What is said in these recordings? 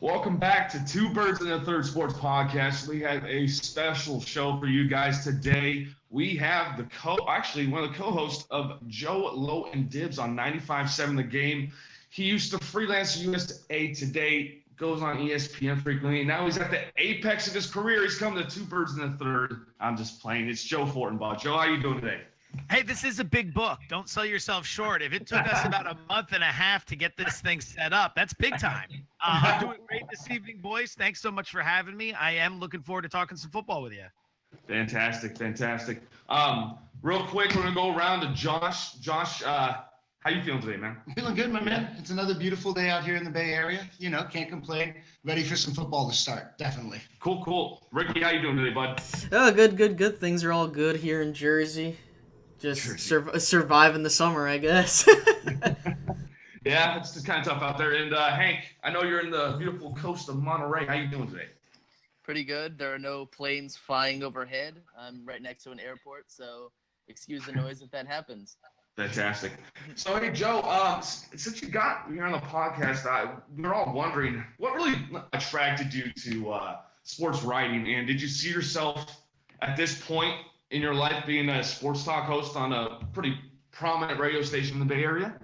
Welcome back to Two Birds and a Third Sports Podcast. We have a special show for you guys today. We have one of the co-hosts of Joe Low and Dibs on 95.7 The Game. He used to freelance USA Today, goes on ESPN frequently. Now he's at the apex of his career. He's come to Two Birds and a Third. I'm just playing. It's Joe Fortenbaugh. Joe, how you doing today? Hey, this is a big book. Don't sell yourself short. If it took us about a month and a half to get this thing set up, that's big time. I'm doing great this evening, boys. Thanks so much for having me. I am looking forward to talking some football with you. Fantastic. Real quick, we're gonna go around to Josh. Josh, how you feeling today, man? Feeling good, my man. It's another beautiful day out here in the Bay Area. Can't complain. Ready for some football to start, definitely. Cool. Ricky, how you doing today, bud? Oh, good. Things are all good here in Jersey. Just surviving the summer, I guess. Yeah, it's just kind of tough out there. And Hank, I know you're in the beautiful coast of Monterey. How you doing today? Pretty good. There are no planes flying overhead. I'm right next to an airport, so excuse the noise if that happens. Fantastic. So, hey, Joe, since you're on the podcast, we're all wondering what really attracted you to sports writing, and did you see yourself at this point in your life being a sports talk host on a pretty prominent radio station in the Bay Area?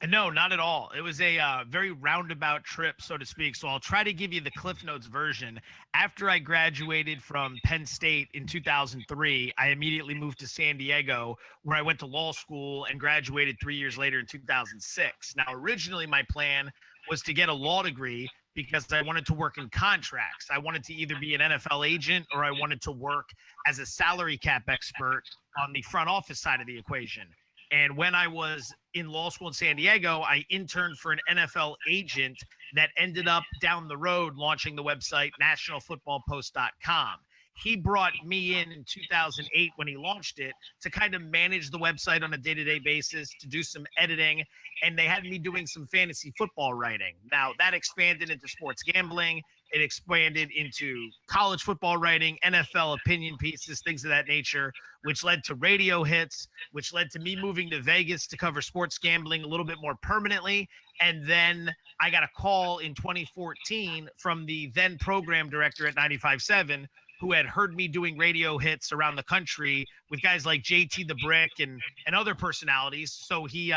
No, not at all. It was a very roundabout trip, so to speak. So I'll try to give you the Cliff Notes version. After I graduated from Penn State in 2003, I immediately moved to San Diego, where I went to law school and graduated 3 years later in 2006. Now, originally my plan was to get a law degree because I wanted to work in contracts. I wanted to either be an NFL agent or I wanted to work as a salary cap expert on the front office side of the equation. And when I was in law school in San Diego, I interned for an NFL agent that ended up down the road launching the website nationalfootballpost.com. He brought me in 2008 when he launched it to kind of manage the website on a day-to-day basis, to do some editing, and they had me doing some fantasy football writing. Now, that expanded into sports gambling. It expanded into college football writing, NFL opinion pieces, things of that nature, which led to radio hits, which led to me moving to Vegas to cover sports gambling a little bit more permanently. And then I got a call in 2014 from the then program director at 95.7, who had heard me doing radio hits around the country with guys like JT the Brick and other personalities. So he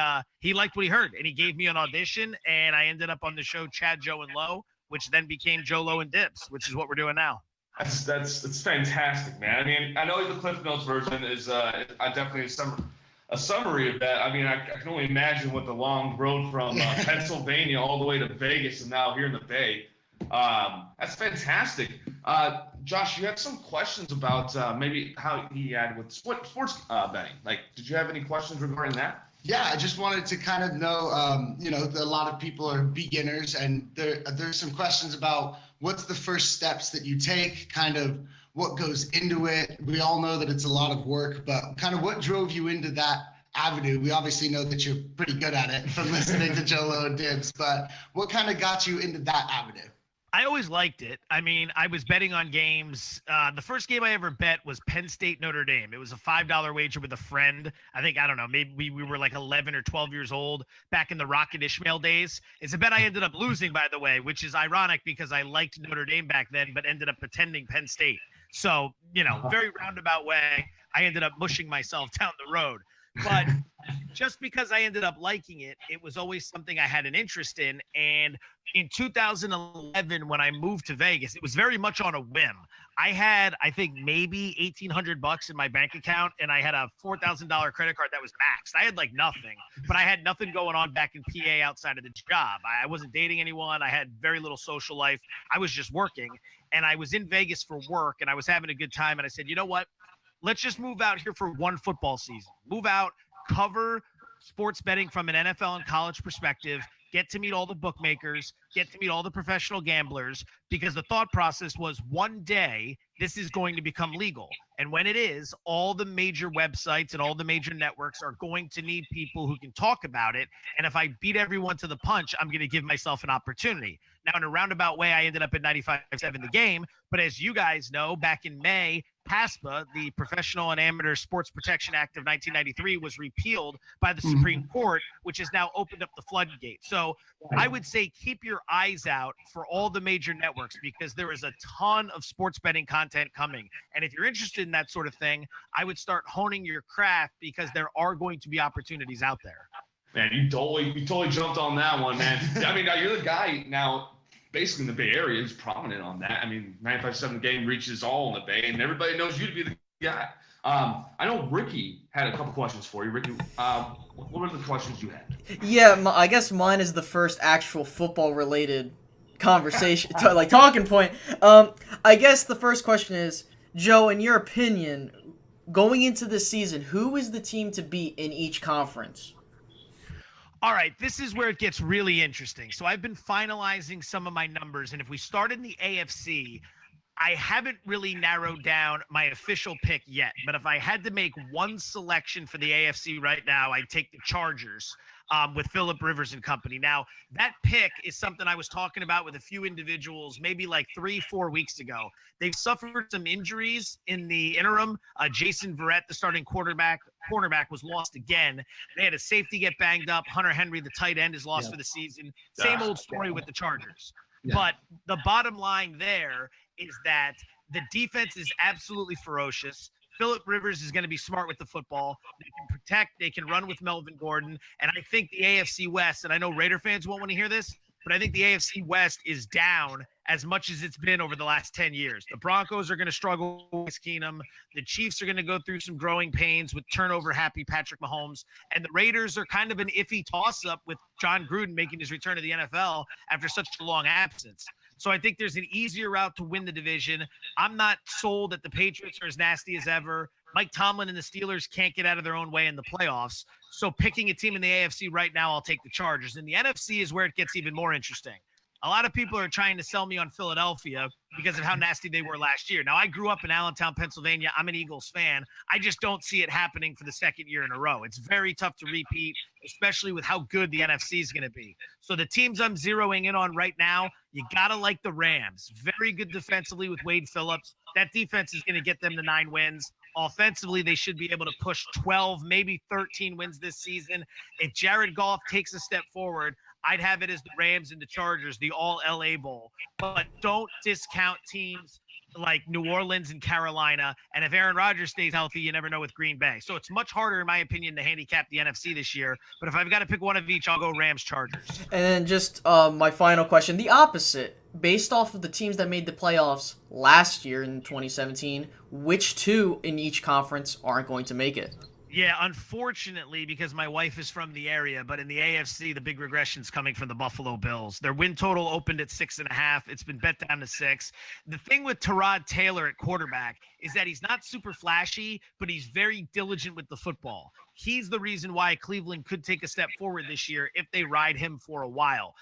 liked what he heard, and he gave me an audition, and I ended up on the show Chad, Joe, and Low, which then became Joe Low and Dibs, which is what we're doing now. That's fantastic, man. I mean, I know the Cliff Notes version is definitely a summary of that. I mean, I can only imagine what the long road from Pennsylvania all the way to Vegas and now here in the Bay. That's fantastic. Josh, you had some questions about maybe how he had with sports betting. Like, did you have any questions regarding that? Yeah, I just wanted to kind of know, a lot of people are beginners, and there's some questions about what's the first steps that you take, kind of what goes into it. We all know that it's a lot of work, but kind of what drove you into that avenue? We obviously know that you're pretty good at it from listening to Joe Low and Dibs, but what kind of got you into that avenue? I always liked it. I mean, I was betting on games. The first game I ever bet was Penn State Notre Dame. It was a $5 wager with a friend. I think, I don't know, maybe we were like 11 or 12 years old back in the Rocket Ishmael days. It's a bet I ended up losing, by the way, which is ironic because I liked Notre Dame back then, but ended up attending Penn State. So, very roundabout way, I ended up mushing myself down the road. But just because I ended up liking it, it was always something I had an interest in. And in 2011, when I moved to Vegas, it was very much on a whim. I had, I think, maybe $1,800 in my bank account, and I had a $4,000 credit card that was maxed. I had like nothing, but I had nothing going on back in PA outside of the job. I wasn't dating anyone. I had very little social life. I was just working, and I was in Vegas for work, and I was having a good time. And I said, you know what? Let's just move out here for one football season. Move out, cover sports betting from an NFL and college perspective, get to meet all the bookmakers, get to meet all the professional gamblers, because the thought process was one day this is going to become legal. And when it is, all the major websites and all the major networks are going to need people who can talk about it. And if I beat everyone to the punch, I'm going to give myself an opportunity. Now, in a roundabout way, I ended up at 95.7 The Game. But as you guys know, back in May, PASPA, the Professional and Amateur Sports Protection Act of 1993, was repealed by the Supreme Court, which has now opened up the floodgate. So I would say keep your eyes out for all the major networks because there is a ton of sports betting content coming. And if you're interested in that sort of thing, I would start honing your craft because there are going to be opportunities out there. Man, you totally jumped on that one, man. I mean, now you're the guy now, basically in the Bay Area, who's prominent on that. I mean, 95.7 Game reaches all in the Bay, and everybody knows you to be the guy. I know Ricky had a couple questions for you. Ricky, what were the questions you had? Yeah, I guess mine is the first actual football-related conversation, talking point. I guess the first question is, Joe, in your opinion, going into this season, who is the team to beat in each conference? All right, this is where it gets really interesting. So I've been finalizing some of my numbers, and if we start in the AFC, I haven't really narrowed down my official pick yet. But if I had to make one selection for the AFC right now, I'd take the Chargers with Phillip Rivers and company. Now, that pick is something I was talking about with a few individuals maybe like 3-4 weeks ago. They've suffered some injuries in the interim. Jason Verrett, the starting cornerback, was lost again. They had a safety get banged up. Hunter Henry, the tight end, is lost for the season. Same old story with the Chargers. Yeah. But the bottom line there is that the defense is absolutely ferocious. Phillip Rivers is going to be smart with the football. They can protect. They can run with Melvin Gordon. And I think the AFC West, and I know Raider fans won't want to hear this, but I think the AFC West is down as much as it's been over the last 10 years. The Broncos are going to struggle with Keenum. The Chiefs are going to go through some growing pains with turnover-happy Patrick Mahomes. And the Raiders are kind of an iffy toss-up with John Gruden making his return to the NFL after such a long absence. So I think there's an easier route to win the division. I'm not sold that the Patriots are as nasty as ever. Mike Tomlin and the Steelers can't get out of their own way in the playoffs. So picking a team in the AFC right now, I'll take the Chargers. And the NFC is where it gets even more interesting. A lot of people are trying to sell me on Philadelphia because of how nasty they were last year. Now, I grew up in Allentown, Pennsylvania. I'm an Eagles fan. I just don't see it happening for the second year in a row. It's very tough to repeat, especially with how good the NFC is going to be. So the teams I'm zeroing in on right now, you got to like the Rams. Very good defensively with Wade Phillips. That defense is going to get them to 9 wins. Offensively, they should be able to push 12, maybe 13 wins this season. If Jared Goff takes a step forward, I'd have it as the Rams and the Chargers, the all-LA Bowl. But don't discount teams like New Orleans and Carolina. And if Aaron Rodgers stays healthy, you never know with Green Bay. So it's much harder, in my opinion, to handicap the NFC this year. But if I've got to pick one of each, I'll go Rams, Chargers. And then just my final question, the opposite. Based off of the teams that made the playoffs last year in 2017, which two in each conference aren't going to make it? Yeah, unfortunately, because my wife is from the area, but in the AFC, the big regression is coming from the Buffalo Bills. Their win total opened at 6.5. It's been bet down to 6. The thing with Tyrod Taylor at quarterback is that he's not super flashy, but he's very diligent with the football. He's the reason why Cleveland could take a step forward this year if they ride him for a while.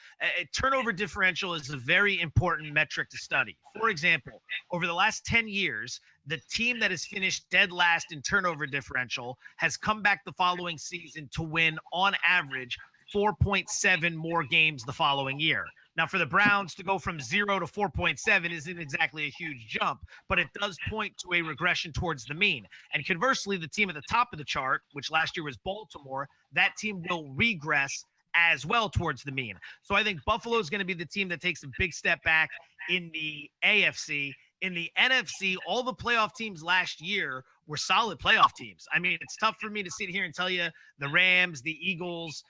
Turnover differential is a very important metric to study. For example, over the last 10 years, the team that has finished dead last in turnover differential has come back the following season to win, on average, 4.7 more games the following year. Now, for the Browns to go from 0 to 4.7 isn't exactly a huge jump, but it does point to a regression towards the mean. And conversely, the team at the top of the chart, which last year was Baltimore, that team will regress as well towards the mean. So I think Buffalo is going to be the team that takes a big step back in the AFC. In the NFC, all the playoff teams last year were solid playoff teams. I mean, it's tough for me to sit here and tell you the Rams, the Eagles,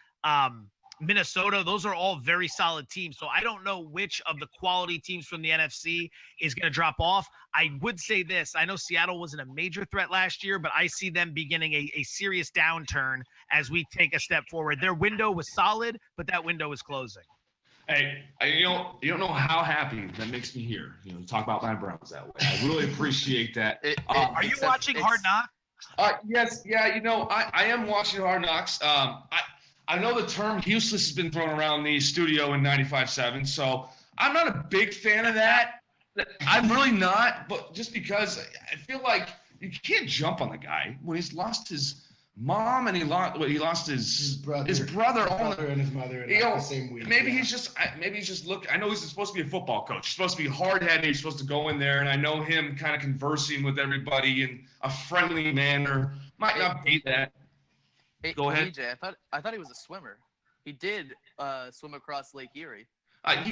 Minnesota, those are all very solid teams. So I don't know which of the quality teams from the NFC is going to drop off. I would say this. I know Seattle wasn't a major threat last year, but I see them beginning a serious downturn as we take a step forward. Their window was solid, but that window is closing. Hey, you don't know how happy that makes me hear. Talk about my Browns that way. I really appreciate that. Are you watching Hard Knocks? Yes, yeah. I am watching Hard Knocks. I know the term useless has been thrown around the studio in 95.7, so I'm not a big fan of that. I'm really not, but just because I feel like you can't jump on the guy when he's lost his mom, and he lost his brother. His brother And his mother in the same week. Maybe he's just I know he's supposed to be a football coach. He's supposed to be hard-headed. He's supposed to go in there, and I know him kind of conversing with everybody in a friendly manner. Might not be that. Hey, Go ahead. DJ, I thought he was a swimmer. He did swim across Lake Erie. Yeah,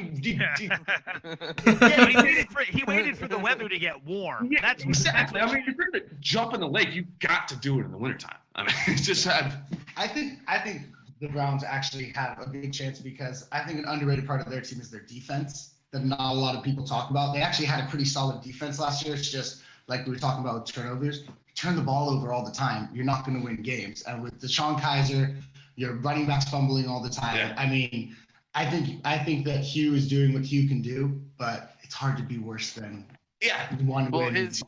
but he waited for the weather to get warm. Yeah, That's exactly. I mean, if you're gonna jump in the lake, you got to do it in the wintertime. I mean, it's just I think the Browns actually have a big chance because I think an underrated part of their team is their defense that not a lot of people talk about. They actually had a pretty solid defense last year. It's just like we were talking about with turnovers. Turn the ball over all the time. You're not going to win games. And with DeShone Kizer, your running backs fumbling all the time. Yeah. I mean, I think that Hugh is doing what Hugh can do, but it's hard to be worse than one Well, win. his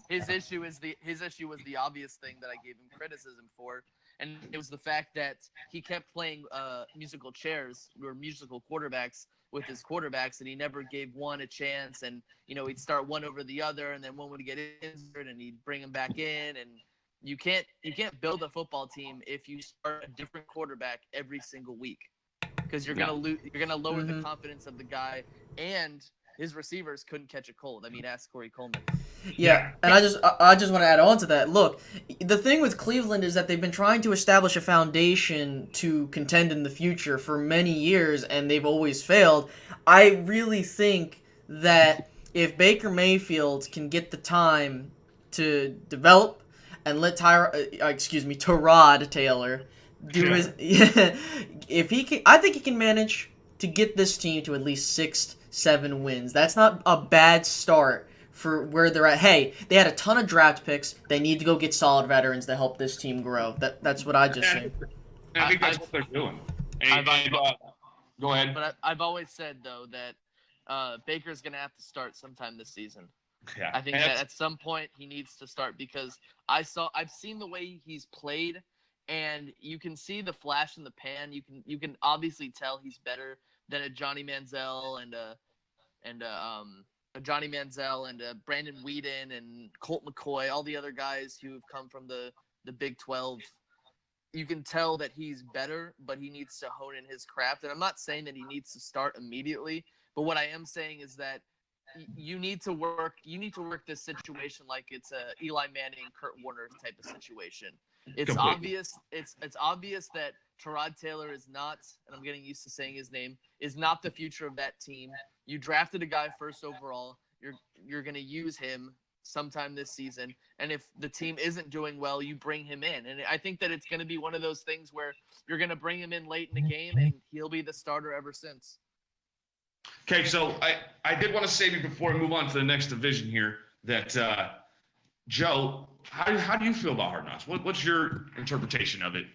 issue was the obvious thing that I gave him criticism for, and it was the fact that he kept playing musical chairs or musical quarterbacks with his quarterbacks, and he never gave one a chance. And he'd start one over the other, and then one would get injured, and he'd bring him back in. And you can't build a football team if you start a different quarterback every single week, because you're gonna lower the confidence of the guy, and his receivers couldn't catch a cold. I mean, ask Corey Coleman. Yeah, and I just want to add on to that. Look, the thing with Cleveland is that they've been trying to establish a foundation to contend in the future for many years, and they've always failed. I really think that if Baker Mayfield can get the time to develop and let Tyrod Taylor do his, if he can, I think he can manage to get this team to at least 6-7 wins. That's not a bad start for where they're at. Hey, they had a ton of draft picks. They need to go get solid veterans to help this team grow. That's what I just think. I think that's what they're doing. Go ahead. But I've always said, though, that Baker's going to have to start sometime this season. Yeah. I think that at some point he needs to start, because I've seen the way he's played, and you can see the flash in the pan. You can obviously tell he's better than a Johnny Manziel and Brandon Whedon and Colt McCoy, all the other guys who have come from the Big 12. You can tell that he's better, but he needs to hone in his craft. And I'm not saying that he needs to start immediately, but what I am saying is that you need to work this situation like it's a Eli Manning, Kurt Warner type of situation. It's Completely. obvious that Tyrod Taylor is not, and I'm getting used to saying his name, is not the future of that team. You drafted a guy first overall. You're going to use him sometime this season, and if the team isn't doing well, you bring him in. And I think that it's going to be one of those things where you're going to bring him in late in the game, and he'll be the starter ever since. Okay, so I did want to say before we move on to the next division here that Joe, how do you feel about Hard Knocks? What's your interpretation of it?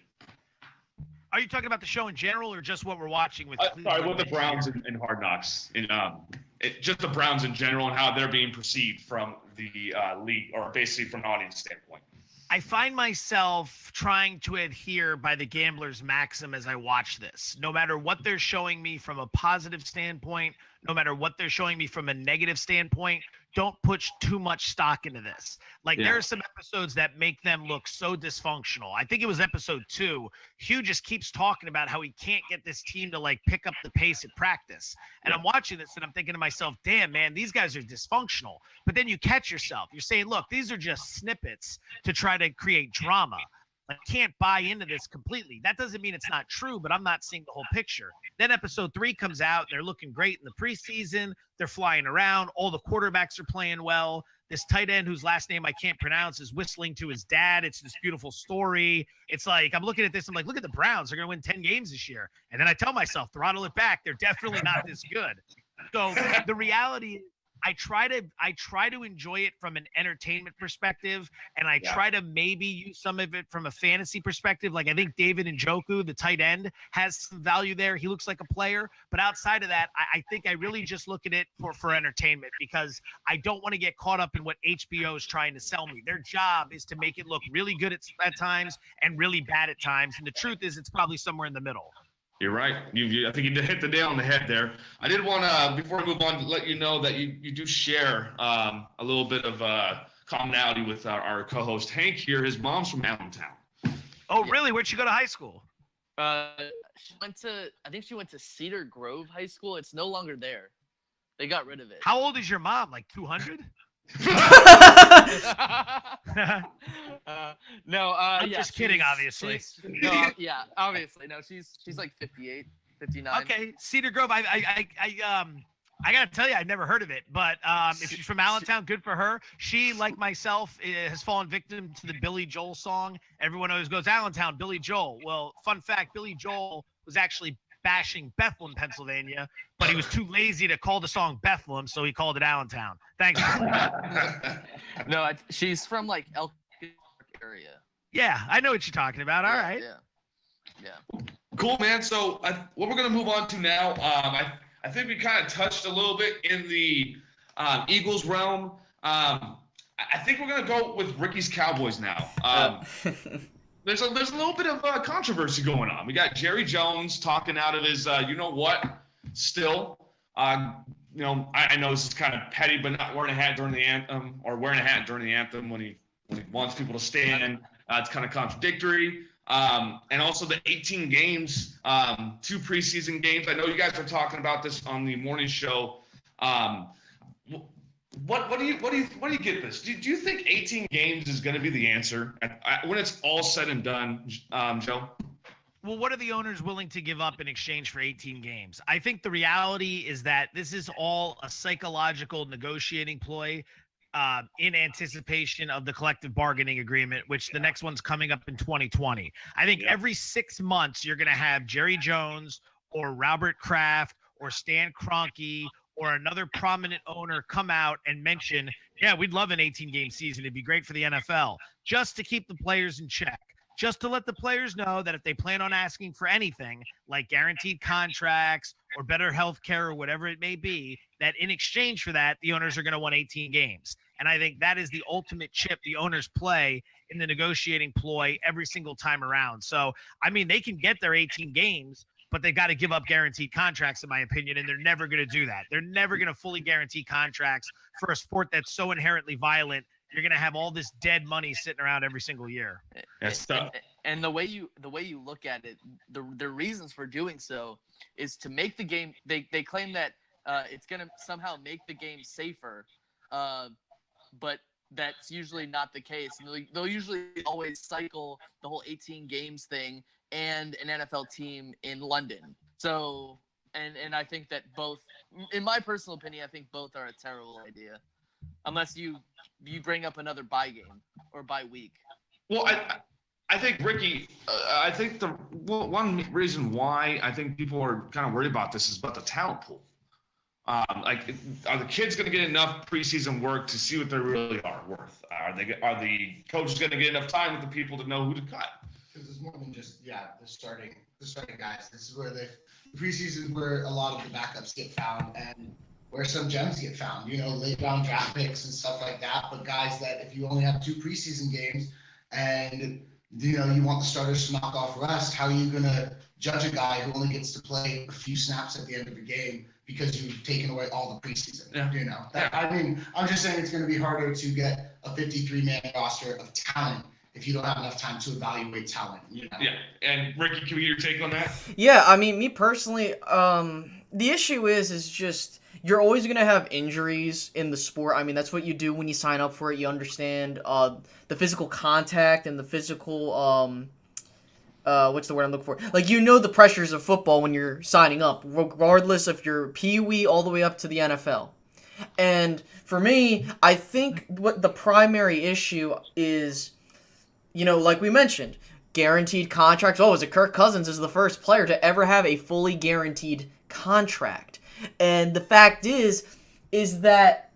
Are you talking about the show in general, or just what we're watching with? Sorry, with the Browns and Hard Knocks, just the Browns in general and how they're being perceived from the league, or basically from an audience standpoint. I find myself trying to adhere by the gambler's maxim as I watch this. No matter what they're showing me from a positive standpoint, no matter what they're showing me from a negative standpoint, don't put too much stock into this. There are some episodes that make them look so dysfunctional. I think it was episode 2. Hugh just keeps talking about how he can't get this team to pick up the pace at practice. And I'm watching this and I'm thinking to myself, damn, man, these guys are dysfunctional. But then you catch yourself. You're saying, look, these are just snippets to try to create drama. I can't buy into this completely. That doesn't mean it's not true, but I'm not seeing the whole picture. Then episode 3 comes out. They're looking great in the preseason. They're flying around. All the quarterbacks are playing well. This tight end whose last name I can't pronounce is whistling to his dad. It's this beautiful story. It's like, I'm looking at this. I'm like, look at the Browns. They're going to win 10 games this year. And then I tell myself, throttle it back. They're definitely not this good. So the reality is, I try to enjoy it from an entertainment perspective, and I try to maybe use some of it from a fantasy perspective. I think David Njoku, the tight end, has some value there. He looks like a player. But outside of that, I think I really just look at it for entertainment, because I don't want to get caught up in what HBO is trying to sell me. Their job is to make it look really good at times and really bad at times. And the truth is, it's probably somewhere in the middle. You're right. I think you hit the nail on the head there. I did want to, before we move on, to let you know that you do share a little bit of commonality with our co-host Hank here. His mom's from Allentown. Oh, Yeah. really? Where'd she go to high school? I think she went to Cedar Grove High School. It's no longer there. They got rid of it. How old is your mom? Like 200? No, I'm yeah, just kidding, obviously. Yeah, obviously. No, she's like 58, 59. Okay, Cedar Grove. I gotta tell you, I've never heard of it. But if she's from Allentown, good for her. She, like myself, has fallen victim to the Billy Joel song. Everyone always goes Allentown, Billy Joel. Well, fun fact: Billy Joel was actually bashing Bethlehem, Pennsylvania, but he was too lazy to call the song Bethlehem, so he called it Allentown. Thanks. No, she's from like Elk area. Yeah, I know what you're talking about. All right. Yeah. Cool, man. So what we're going to move on to now, I think we kind of touched a little bit in the Eagles realm. I think we're going to go with Ricky's Cowboys now. There's a little bit of controversy going on. We got Jerry Jones talking out of his, still. I know this is kind of petty, but not wearing a hat during the anthem, or wearing a hat during the anthem when he wants people to stand. It's kind of contradictory. And also the 18 games, 2 preseason games. I know you guys were talking about this on the morning show. What do you get this? Do you think 18 games is going to be the answer when it's all said and done, Joe? Well, what are the owners willing to give up in exchange for 18 games? I think the reality is that this is all a psychological negotiating ploy in anticipation of the collective bargaining agreement, which the next one's coming up in 2020. I think every 6 months you're going to have Jerry Jones or Robert Kraft or Stan Kroenke or another prominent owner come out and mention, yeah, we'd love an 18-game season. It'd be great for the NFL, just to keep the players in check. Just to let the players know that if they plan on asking for anything like guaranteed contracts or better health care or whatever it may be, that in exchange for that, the owners are going to want 18 games. And I think that is the ultimate chip the owners play in the negotiating ploy every single time around. So, I mean, they can get their 18 games, but they got to give up guaranteed contracts, in my opinion, and they're never going to do that. They're never going to fully guarantee contracts for a sport that's so inherently violent. You're going to have all this dead money sitting around every single year. That's tough. And the way you look at it, the reasons for doing so is to make the game. They claim that it's going to somehow make the game safer, but that's usually not the case. And they'll usually always cycle the whole 18 games thing and an NFL team in London. So, and I think that both, in my personal opinion, I think both are a terrible idea, unless you bring up another bye game or bye week. Well, I think, Ricky, I think the one reason why I think people are kind of worried about this is about the talent pool. Are the kids going to get enough preseason work to see what they really are worth? Are the coaches going to get enough time with the people to know who to cut? Because it's more than just the starting guys. This is where the preseason is where a lot of the backups get found and where some gems get found. Late round draft picks and stuff like that. But guys that if you only have 2 preseason games and you want the starters to knock off rust, how are you going to judge a guy who only gets to play a few snaps at the end of the game because you've taken away all the preseason? Yeah. I'm just saying it's going to be harder to get a 53-man roster of talent if you don't have enough time to evaluate talent. Yeah. And Ricky, can we get your take on that? Yeah, I mean, me personally, the issue is just you're always going to have injuries in the sport. I mean, that's what you do when you sign up for it. You understand the physical contact and the physical, what's the word I'm looking for? Like, the pressures of football when you're signing up, regardless if you're Pee-wee all the way up to the NFL. And for me, I think what the primary issue is, like we mentioned, guaranteed contracts. Oh, is it Kirk Cousins is the first player to ever have a fully guaranteed contract? And the fact is that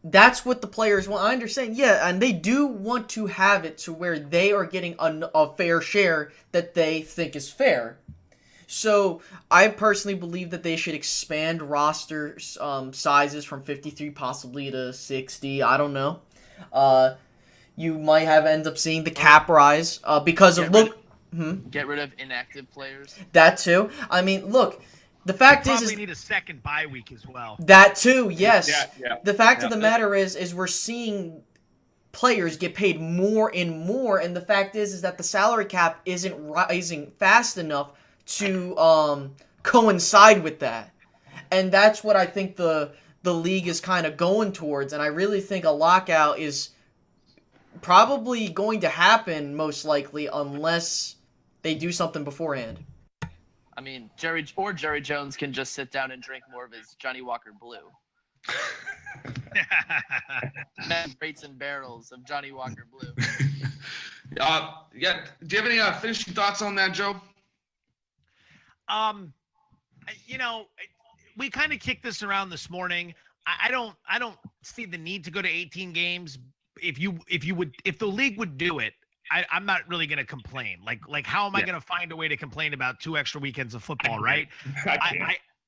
that's what the players want. I understand, yeah, and they do want to have it to where they are getting a fair share that they think is fair. So I personally believe that they should expand roster sizes from 53 possibly to 60. I don't know. You might end up seeing the cap rise because of Get rid of inactive players. That too. I mean, look. The fact is probably need a second bye week as well. That too, yes. Yeah. The fact of the matter is we're seeing players get paid more and more, and the fact is that the salary cap isn't rising fast enough to coincide with that. And that's what I think the league is kind of going towards, and I really think a lockout is probably going to happen, most likely, unless they do something beforehand. I mean, Jerry Jones can just sit down and drink more of his Johnny Walker Blue. Crates and barrels of Johnny Walker Blue. Yeah. Do you have any finishing thoughts on that, Joe? We kind of kicked this around this morning. I don't see the need to go to 18 games. If the league would do it, I'm not really going to complain. Like how am I going to find a way to complain about 2 extra weekends of football, right?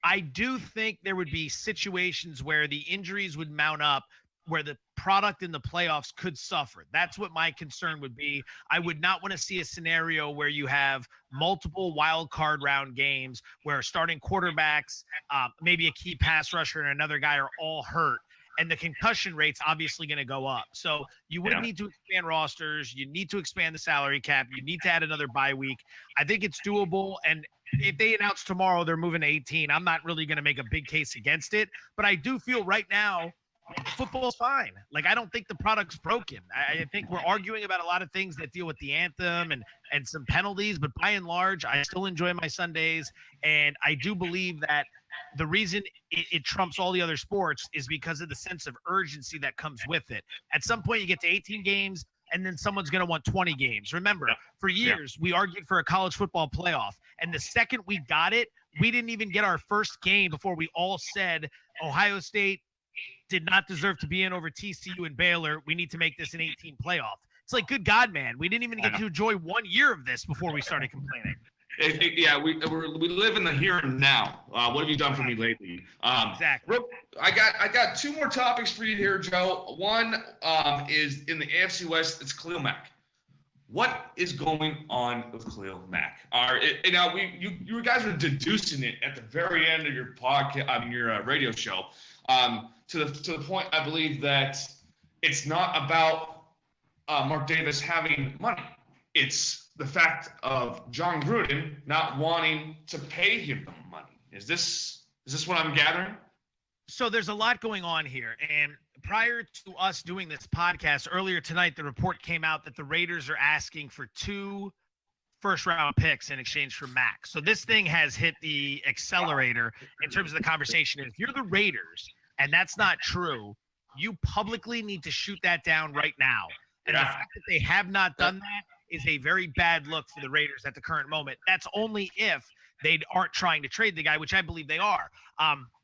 I do think there would be situations where the injuries would mount up, where the product in the playoffs could suffer. That's what my concern would be. I would not want to see a scenario where you have multiple wild card round games where starting quarterbacks, maybe a key pass rusher and another guy are all hurt. And the concussion rate's obviously going to go up. So you would need to expand rosters. You need to expand the salary cap. You need to add another bye week. I think it's doable. And if they announce tomorrow they're moving to 18, I'm not really going to make a big case against it. But I do feel right now football's fine. Like, I don't think the product's broken. I think we're arguing about a lot of things that deal with the anthem and some penalties. But by and large, I still enjoy my Sundays. And I do believe that the reason it trumps all the other sports is because of the sense of urgency that comes with it. At some point, you get to 18 games, and then someone's going to want 20 games. Remember, for years, we argued for a college football playoff. And the second we got it, we didn't even get our first game before we all said Ohio State did not deserve to be in over TCU and Baylor. We need to make this an 18 playoff. It's like, good God, man. We didn't even get to enjoy 1 year of this before we started complaining. We live in the here and now. What have you done for me lately? Exactly. I got 2 more topics for you here, Joe. One is in the AFC West. It's Khalil Mack. What is going on with Khalil Mack? You guys were deducing it at the very end of your podcast, your radio show, to the point I believe that it's not about Mark Davis having money. It's the fact of John Gruden not wanting to pay him the money. Is this what I'm gathering? So there's a lot going on here. And prior to us doing this podcast earlier tonight, the report came out that the Raiders are asking for 2 first-round picks in exchange for Mack. So this thing has hit the accelerator in terms of the conversation. If you're the Raiders and that's not true, you publicly need to shoot that down right now. And the fact that they have not done that is a very bad look for the Raiders at the current moment. That's only if they aren't trying to trade the guy, which I believe they are.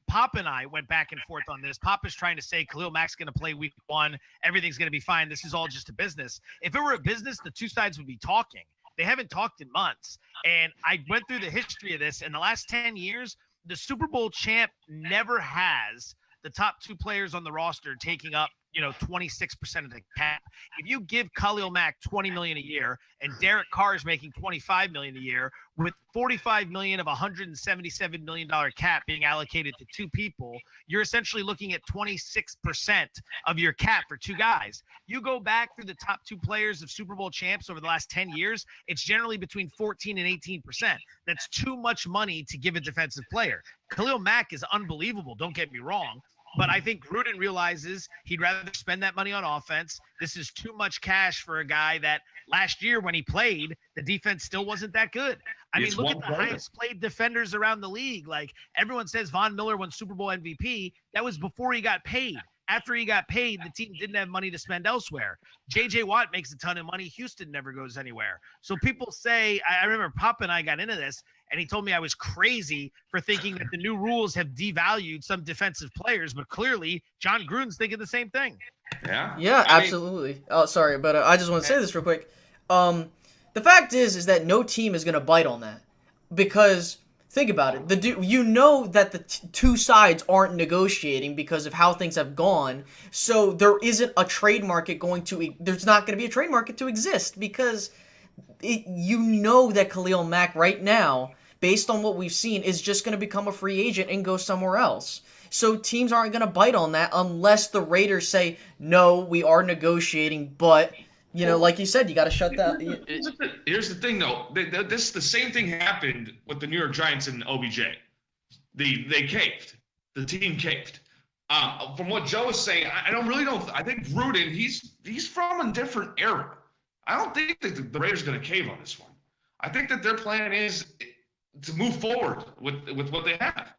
Pop and I went back and forth on this. Pop is trying to say Khalil Mack's going to play week 1. Everything's going to be fine. This is all just a business. If it were a business, the 2 sides would be talking. They haven't talked in months. And I went through the history of this. In the last 10 years, the Super Bowl champ never has the top 2 players on the roster taking up 26% of the cap. If you give Khalil Mack $20 million a year and Derek Carr is making $25 million a year, with $45 million of $177 million cap being allocated to 2 people, you're essentially looking at 26% of your cap for 2 guys. You go back through the top 2 players of Super Bowl champs over the last 10 years, it's generally between 14 and 18%. That's too much money to give a defensive player. Khalil Mack is unbelievable, don't get me wrong. But I think Gruden realizes he'd rather spend that money on offense. This is too much cash for a guy that last year when he played, the defense still wasn't that good. I mean, look at the highest played defenders around the league. Like, everyone says Von Miller won Super Bowl MVP. That was before he got paid. After he got paid, the team didn't have money to spend elsewhere. J.J. Watt makes a ton of money. Houston never goes anywhere. So people say, I remember Pop and I got into this, and he told me I was crazy for thinking that the new rules have devalued some defensive players, but clearly John Gruden's thinking the same thing. Yeah, absolutely. Sorry, but I just want to say this real quick. The fact is that no team is going to bite on that, because think about it. That the 2 sides aren't negotiating because of how things have gone. So there isn't a trade market there's not going to be a trade market to exist, because that Khalil Mack right now, based on what we've seen, is just going to become a free agent and go somewhere else. So teams aren't going to bite on that unless the Raiders say, no, we are negotiating, but, like you said, you got to shut that. Here's the thing, though. The same thing happened with the New York Giants and OBJ. They caved. The team caved. From what Joe is saying, I think Gruden, he's from a different era. I don't think that the Raiders are going to cave on this one. I think that their plan is to move forward with what they have.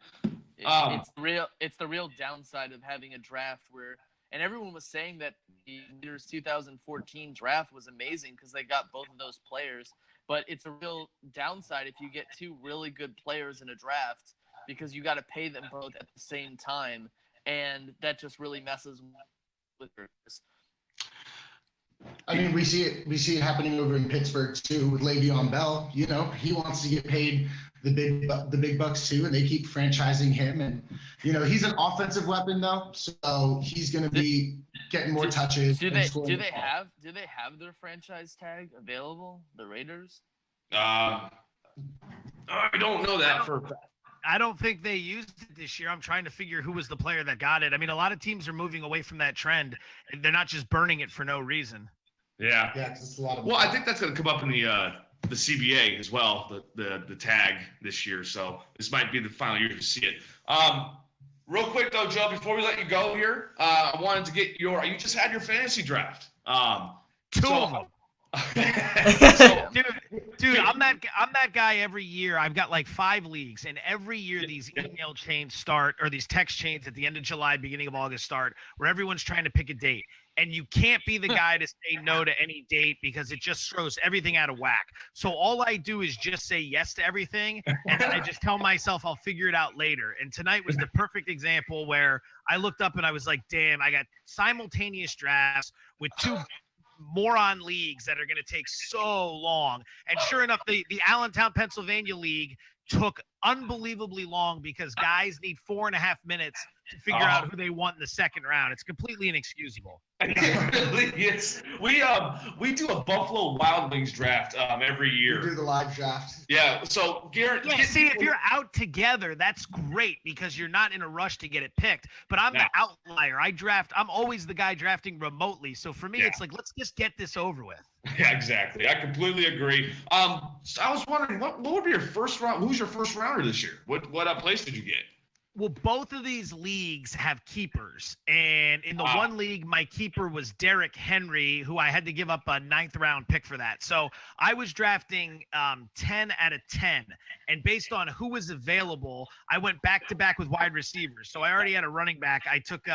It's the real downside of having a draft where, and everyone was saying that the Raiders 2014 draft was amazing because they got both of those players. But it's a real downside if you get two really good players in a draft because you got to pay them both at the same time, and that just really messes with Raiders. I mean, we see it happening over in Pittsburgh too with Le'Veon Bell. He wants to get paid the big bucks too, and they keep franchising him. And he's an offensive weapon though, so he's going to be getting more touches. Do they have their franchise tag available? The Raiders? I don't know that for a fact. I don't think they used it this year. I'm trying to figure who was the player that got it. I mean, a lot of teams are moving away from that trend. They're not just burning it for no reason. Yeah. Yeah, because it's a lot of. Well, I think that's going to come up in the CBA as well, the tag this year. So this might be the final year to see it. Real quick though, Joe, before we let you go here, I wanted to get you just had your fantasy draft. Two of them. Dude, I'm that guy every year. I've got like 5 leagues, and every year these email chains start, or these text chains at the end of July, beginning of August start, where everyone's trying to pick a date. And you can't be the guy to say no to any date because it just throws everything out of whack. So all I do is just say yes to everything, and then I just tell myself I'll figure it out later. And tonight was the perfect example where I looked up and I was like, damn, I got simultaneous drafts with 2 moron leagues that are going to take so long. And sure enough, the Allentown, Pennsylvania league took unbelievably long because guys need 4.5 minutes to figure out who they want in the second round. It's completely inexcusable. It really is. We do a Buffalo Wild Wings draft every year. We do the live draft. Yeah. So Garrett. Yeah. See, if you're out together, that's great because you're not in a rush to get it picked. But I'm the outlier. I'm always the guy drafting remotely. So for me, it's like, let's just get this over with. Yeah, exactly. I completely agree. So I was wondering, what would be your first round? Who's your first rounder this year? What place did you get? Well, both of these leagues have keepers. And in the one league, my keeper was Derrick Henry, who I had to give up a 9th round pick for that. So I was drafting 10 out of 10. And based on who was available, I went back-to-back with wide receivers. So I already had a running back. I took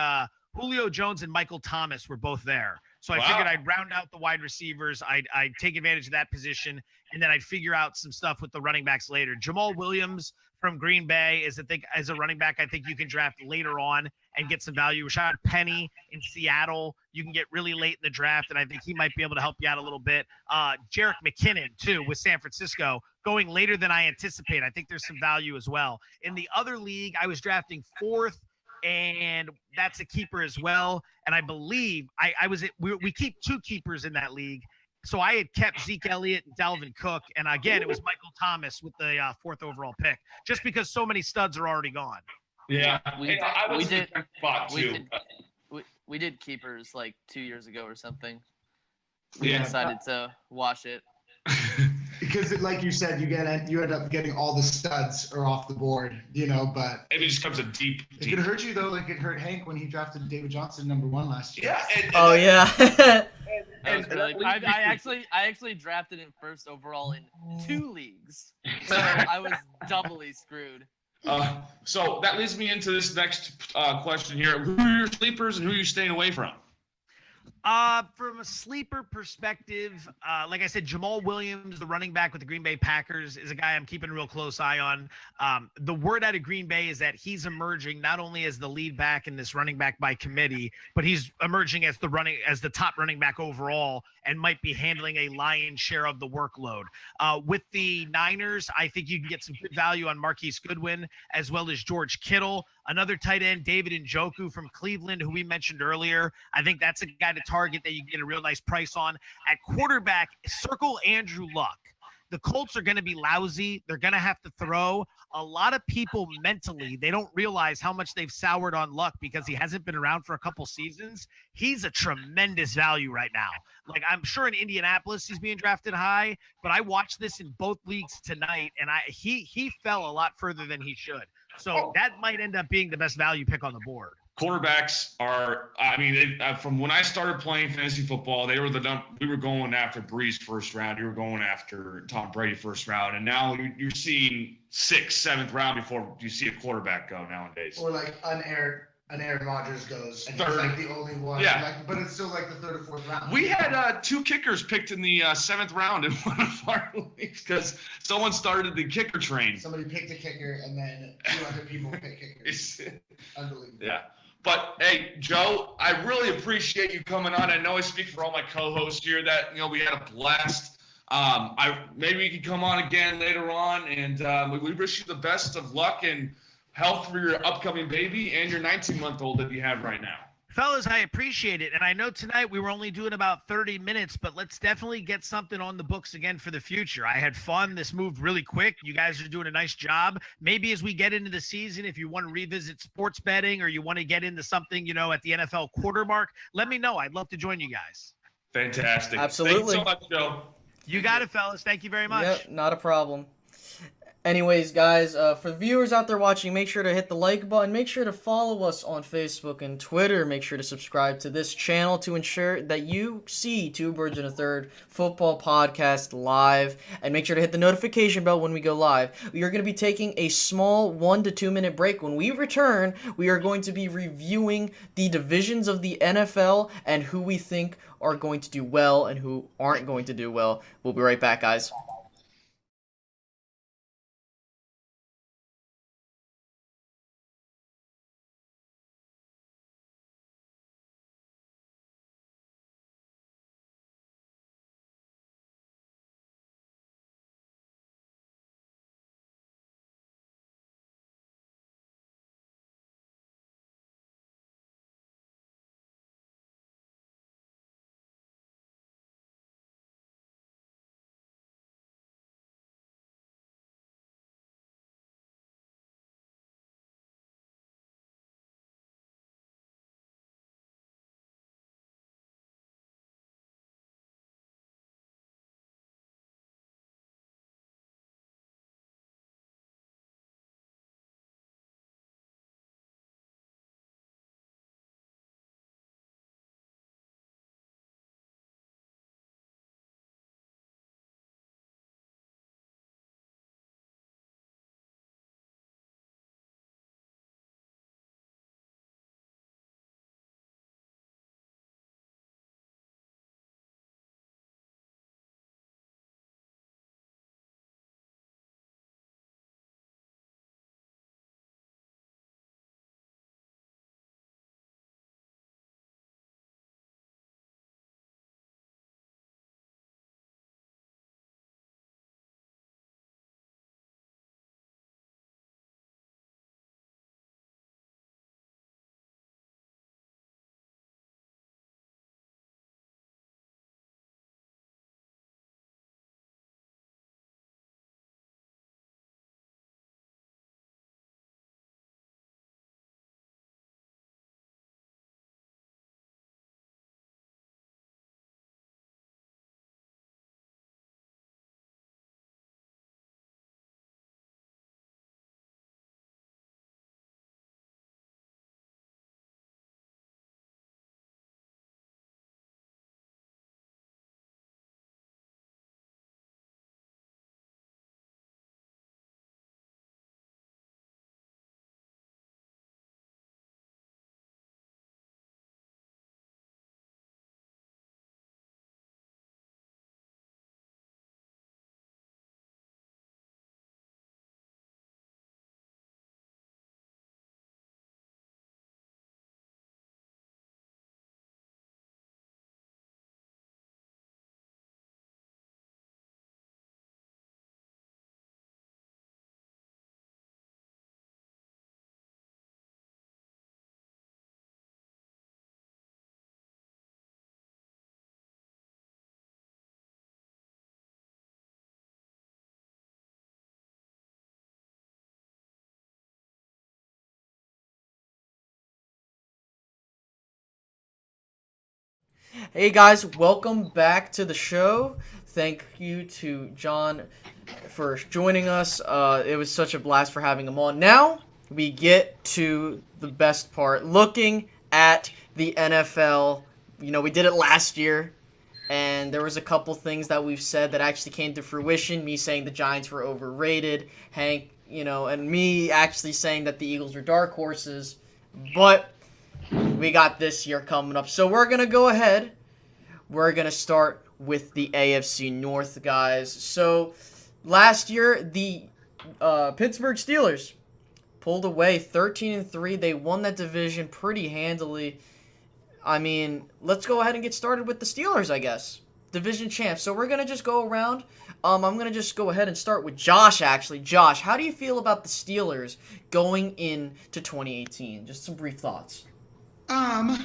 Julio Jones and Michael Thomas were both there. So I figured I'd round out the wide receivers. I'd take advantage of that position, and then I'd figure out some stuff with the running backs later. Jamal Williams from Green Bay is as a running back, I think you can draft later on and get some value. Rashad Penny in Seattle, you can get really late in the draft, and I think he might be able to help you out a little bit. Jerick McKinnon, too, with San Francisco, going later than I anticipate. I think there's some value as well. In the other league, I was drafting 4th, and that's a keeper as well. And I believe we keep 2 keepers in that league. So I had kept Zeke Elliott and Dalvin Cook. And again, it was Michael Thomas with the 4th overall pick, just because so many studs are already gone. Yeah. We did keepers like 2 years ago or something. We decided to wash it. Because, like you said, you end up getting all the studs are off the board, but maybe it just comes a deep. It could hurt you though, like it hurt Hank when he drafted David Johnson #1 last year. Yeah. Yeah. I actually drafted him 1st overall in 2 leagues, so I was doubly screwed. So that leads me into this next question here. Who are your sleepers and who are you staying away from? From a sleeper perspective, like I said, Jamal Williams, the running back with the Green Bay Packers, is a guy I'm keeping a real close eye on. The word out of Green Bay is that he's emerging not only as the lead back in this running back by committee, but he's emerging as the top running back overall and might be handling a lion's share of the workload. With the Niners, I think you can get some good value on Marquise Goodwin as well as George Kittle. Another tight end, David Njoku from Cleveland, who we mentioned earlier. I think that's a guy to target that you can get a real nice price on. At quarterback, circle Andrew Luck. the Colts are going to be lousy. They're going to have to throw. A lot of people mentally, they don't realize how much they've soured on Luck because he hasn't been around for a couple seasons. He's a tremendous value right now. Like, I'm sure in Indianapolis he's being drafted high, but I watched this in both leagues tonight, and he fell a lot further than he should. So that might end up being the best value pick on the board. Quarterbacks are, I mean, from when I started playing fantasy football, we were going after Breeze first round. You were going after Tom Brady first round. And now you're seeing 6th, 7th round before you see a quarterback go nowadays. Or like an Aaron Rodgers goes, and Third. he's like the only one. Yeah. Like, but it's still like the 3rd or 4th round. We had 2 kickers picked in the 7th round in one of our leagues because someone started the kicker train. Somebody picked a kicker, and then 2 other people picked kickers. Unbelievable. Yeah. But hey, Joe, I really appreciate you coming on. I know I speak for all my co-hosts here that we had a blast. Maybe we can come on again later on, and we wish you the best of luck and health for your upcoming baby and your 19-month-old that you have right now. Fellas, I appreciate it. And I know tonight we were only doing about 30 minutes, but let's definitely get something on the books again for the future. I had fun. This moved really quick. You guys are doing a nice job. Maybe as we get into the season, if you want to revisit sports betting or you want to get into something, at the NFL quarter mark, let me know. I'd love to join you guys. Fantastic. Absolutely. Thanks so much, Joe. You got it, fellas. Thank you very much. Yep, not a problem. Anyways, guys, for the viewers out there watching, make sure to hit the like button. Make sure to follow us on Facebook and Twitter. Make sure to subscribe to this channel to ensure that you see Two Birds and a Third football podcast live. And make sure to hit the notification bell when we go live. We are going to be taking a small 1 to 2 minute break. When we return, we are going to be reviewing the divisions of the NFL and who we think are going to do well and who aren't going to do well. We'll be right back, guys. Hey guys, welcome back to the show. Thank you to John for joining us. It was such a blast for having him on. Now we get to the best part, looking at the NFL. You know, we did it last year, and there was a couple things that we've said that actually came to fruition. Me saying the Giants were overrated, Hank, and me actually saying that the Eagles are dark horses. But we got this year coming up. So we're going to go ahead. We're going to start with the AFC North, guys. So last year, the Pittsburgh Steelers pulled away 13-3. They won that division pretty handily. I mean, let's go ahead and get started with the Steelers, I guess. Division champs. So we're going to just go around. I'm going to just go ahead and start with Josh, actually. Josh, how do you feel about the Steelers going into 2018? Just some brief thoughts.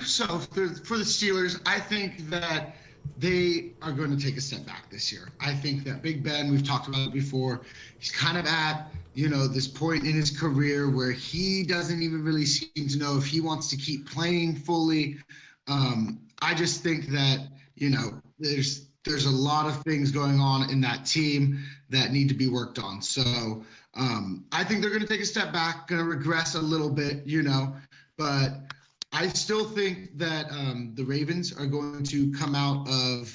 So for the Steelers, I think that they are going to take a step back this year. I think that Big Ben, we've talked about it before, he's kind of at, this point in his career where he doesn't even really seem to know if he wants to keep playing fully. I just think that, there's a lot of things going on in that team that need to be worked on. So I think they're going to take a step back, going to regress a little bit, but I still think that the Ravens are going to come out of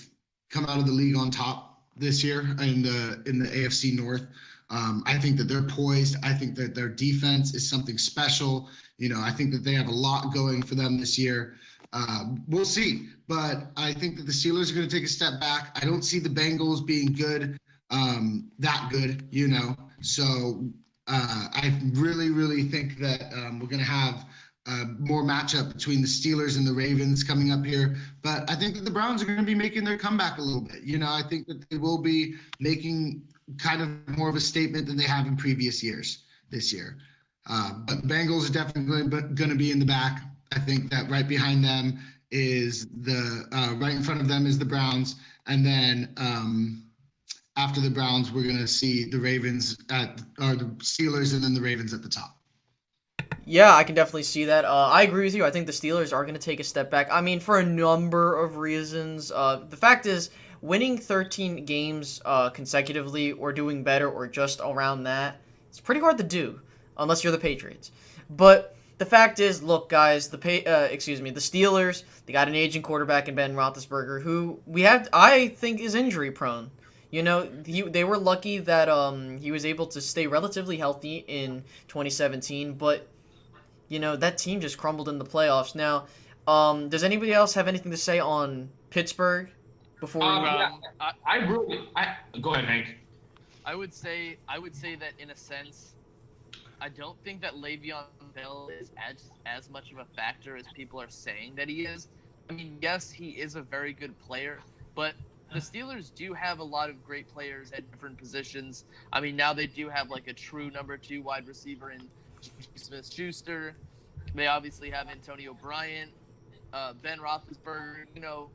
the league on top this year in the AFC North. I think that they're poised. I think that their defense is something special. I think that they have a lot going for them this year. We'll see, but I think that the Steelers are going to take a step back. I don't see the Bengals being good, that good. So I really, really think that we're going to have more matchup between the Steelers and the Ravens coming up here. But I think that the Browns are going to be making their comeback a little bit. I think that they will be making kind of more of a statement than they have in previous years this year. But Bengals are definitely going to be in the back. I think that right behind them is right in front of them is the Browns. And then after the Browns, we're going to see the the Steelers and then the Ravens at the top. Yeah, I can definitely see that. I agree with you. I think the Steelers are going to take a step back. I mean, for a number of reasons. The fact is, winning 13 games consecutively or doing better or just around that, it's pretty hard to do, unless you're the Patriots. But the fact is, look, guys, the Steelers, they got an aging quarterback in Ben Roethlisberger, who I think is injury prone. They were lucky that he was able to stay relatively healthy in 2017, but that team just crumbled in the playoffs. Now, does anybody else have anything to say on Pittsburgh before we Go ahead, Hank. I would say that in a sense, I don't think that Le'Veon Bell is as much of a factor as people are saying that he is. I mean, yes, he is a very good player, but the Steelers do have a lot of great players at different positions. I mean, now they do have like a true number 2 wide receiver in Smith-Schuster. They obviously have Antonio Bryant, Ben Roethlisberger.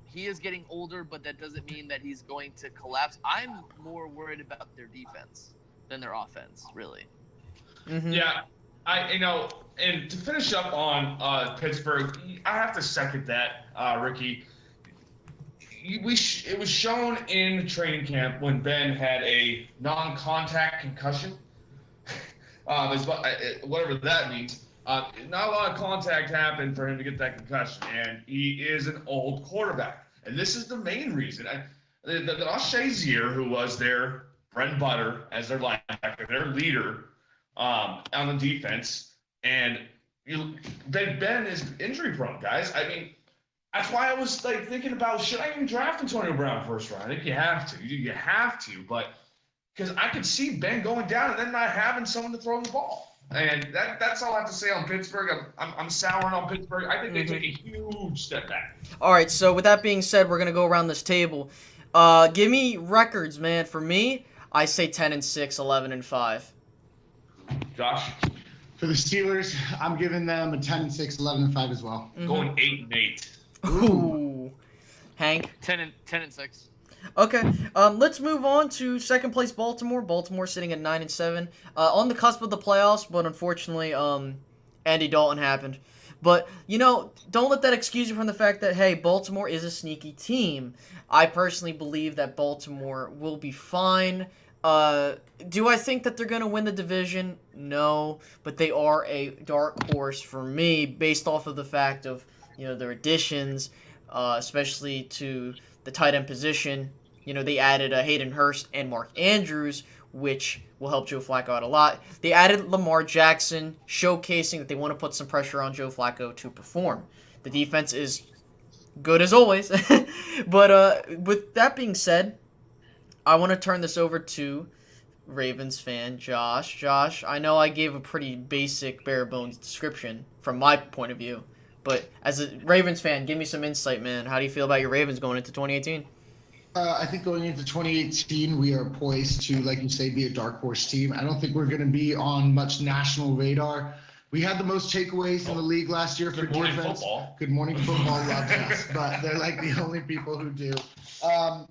He is getting older, but that doesn't mean that he's going to collapse. I'm more worried about their defense than their offense, really. Mm-hmm. Yeah, and to finish up on Pittsburgh, I have to second that, Ricky. It was shown in training camp when Ben had a non-contact concussion, whatever that means. Not a lot of contact happened for him to get that concussion, and he is an old quarterback. And this is the main reason. The Shazier, who was their bread and butter as their linebacker, their leader on the defense, and Ben is injury prone, guys. I mean, that's why I was thinking about, should I even draft Antonio Brown first round? I think you have to. You have to, but because I could see Ben going down and then not having someone to throw the ball. And that's all I have to say on Pittsburgh. I'm souring on Pittsburgh. I think they take a huge step back. All right, so with that being said, we're going to go around this table. Give me records, man. For me, I say 10-6, 11-5. Josh? For the Steelers, I'm giving them a 10-6, 11-5 as well. Mm-hmm. Going 8-8. Ooh. Hank? 10-6. Okay, let's move on to second place Baltimore. Baltimore sitting at 9-7, on the cusp of the playoffs, but unfortunately, Andy Dalton happened. But, don't let that excuse you from the fact that, hey, Baltimore is a sneaky team. I personally believe that Baltimore will be fine. Do I think that they're going to win the division? No, but they are a dark horse for me based off of the fact of, their additions, especially to the tight end position. They added Hayden Hurst and Mark Andrews, which will help Joe Flacco out a lot. They added Lamar Jackson, showcasing that they want to put some pressure on Joe Flacco to perform. The defense is good as always. But with that being said, I want to turn this over to Ravens fan Josh. Josh, I know I gave a pretty basic, bare bones description from my point of view, but as a Ravens fan, give me some insight, man. How do you feel about your Ravens going into 2018? I think going into 2018, we are poised to, like you say, be a dark horse team. I don't think we're going to be on much national radar. We had the most takeaways in the league last year for defense. Football. Good Morning Football loves us, but they're like the only people who do.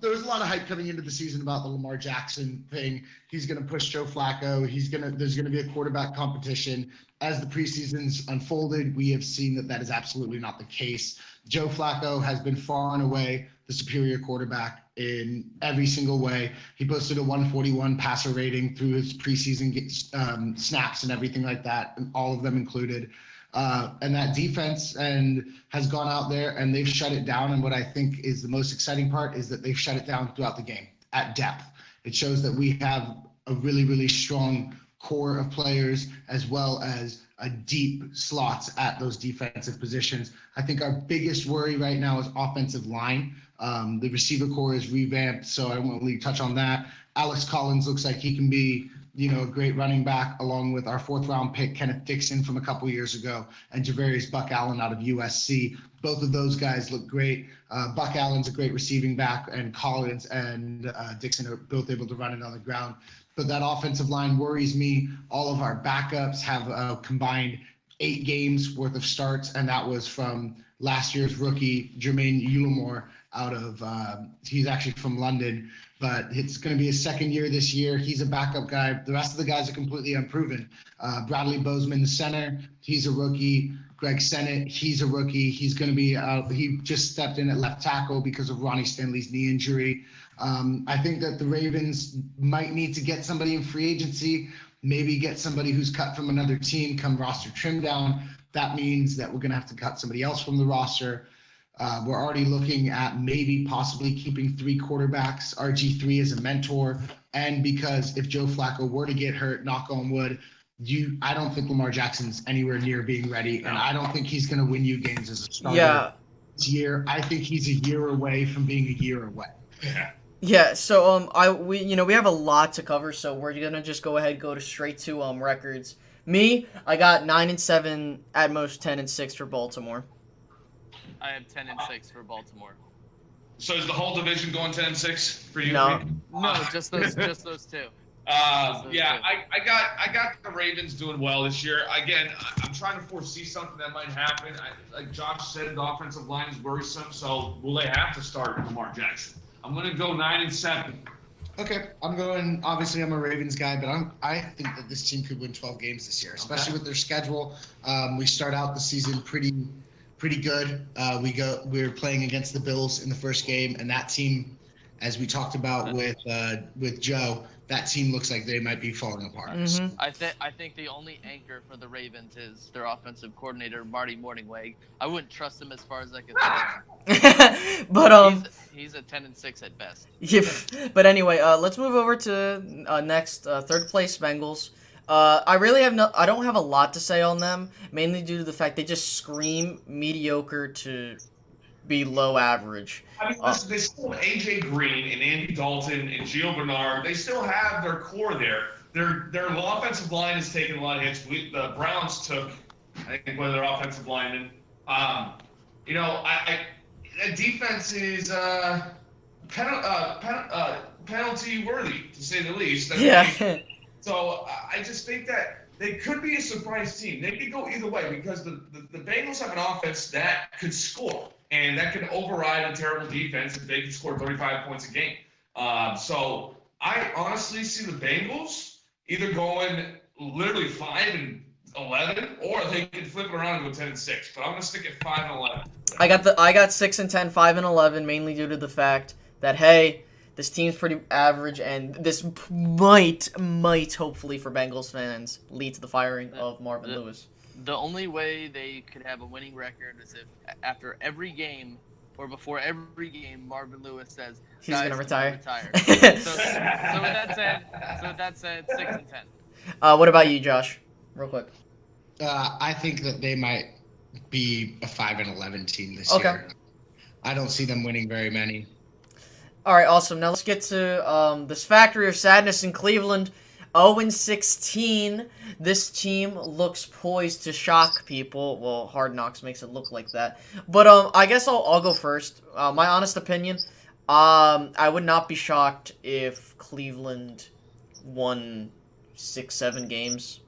There was a lot of hype coming into the season about the Lamar Jackson thing. He's going to push Joe Flacco. There's going to be a quarterback competition. As the preseasons unfolded, we have seen that that is absolutely not the case. Joe Flacco has been far and away the superior quarterback in every single way. He posted a 141 passer rating through his preseason snaps and everything like that, and all of them included. And that defense has gone out there and they've shut it down. And what I think is the most exciting part is that they've shut it down throughout the game at depth. It shows that we have a really, really strong core of players as well as a deep slots at those defensive positions. I think our biggest worry right now is offensive line. The receiver core is revamped, so I won't really touch on that. Alex Collins looks like he can be, a great running back, along with our 4th-round pick, Kenneth Dixon, from a couple years ago, and Javarius Buck Allen out of USC. Both of those guys look great. Buck Allen's a great receiving back, and Collins and Dixon are both able to run it on the ground. But that offensive line worries me. All of our backups have combined 8 games worth of starts, and that was from last year's rookie, Jermaine Ulamore, he's actually from London, but it's going to be his second year this year. He's a backup guy. The rest of the guys are completely unproven. Bradley Bozeman, the center, he's a rookie. Greg Sennett, he's a rookie. He's going to be he just stepped in at left tackle because of Ronnie Stanley's knee injury. I think that the Ravens might need to get somebody in free agency, maybe get somebody who's cut from another team come roster trim down. That means that we're going to have to cut somebody else from the roster. We're already looking at maybe possibly keeping 3 quarterbacks, RG3 as a mentor. And because if Joe Flacco were to get hurt, knock on wood, I don't think Lamar Jackson's anywhere near being ready. And I don't think he's going to win you games as a starter this year. I think he's a year away from being a year away. Yeah, so we have a lot to cover, so we're gonna just go straight to records. Me, I got 9-7, at most 10-6 for Baltimore. I have 10-6 for Baltimore. So is the whole division going 10-6 for you? No. No, just those 2. I got the Ravens doing well this year. Again, I'm trying to foresee something that might happen. Like Josh said, the offensive line is worrisome. So will they have to start Lamar Jackson? I'm going to go 9-7. Okay, I'm a Ravens guy, but I think that this team could win 12 games this year, especially with their schedule. We start out the season pretty good. We're playing against the Bills in the first game, and that team, as we talked about with Joe, that team looks like they might be falling apart. Mm-hmm. I think the only anchor for the Ravens is their offensive coordinator, Marty Morningweg. I wouldn't trust him as far as I could throw. But he's a 10-6 at best. Yeah, but anyway, let's move over to next 3rd place Bengals. I don't have a lot to say on them, mainly due to the fact they just scream mediocre to below average. I mean, listen, they still have A.J. Green and Andy Dalton and Gio Bernard. They still have their core there. Their offensive line has taken a lot of hits. The Browns took, I think, one of their offensive linemen. Defense is penalty worthy, to say the least. So I just think that they could be a surprise team. They could go either way because the Bengals have an offense that could score and that could override a terrible defense if they could score 35 points a game. So I honestly see the Bengals either going literally 5-3 11, or they can flip it around and go 10-6. But I'm gonna stick at 5-11. I got 6-10, 5-11, mainly due to the fact that hey, this team's pretty average, and this might hopefully for Bengals fans lead to the firing of Marvin Lewis. The only way they could have a winning record is if after every game or before every game, Marvin Lewis says He's gonna retire. so with that said, 6-10. What about you, Josh? Real quick. I think that they might be a 5-11 team this Okay. year. I don't see them winning very many. All right, awesome. Now let's get to this Factory of Sadness in Cleveland. 0-16. This team looks poised to shock people. Well, Hard Knocks makes it look like that. But I guess I'll go first. My honest opinion, I would not be shocked if Cleveland won 6-7 games.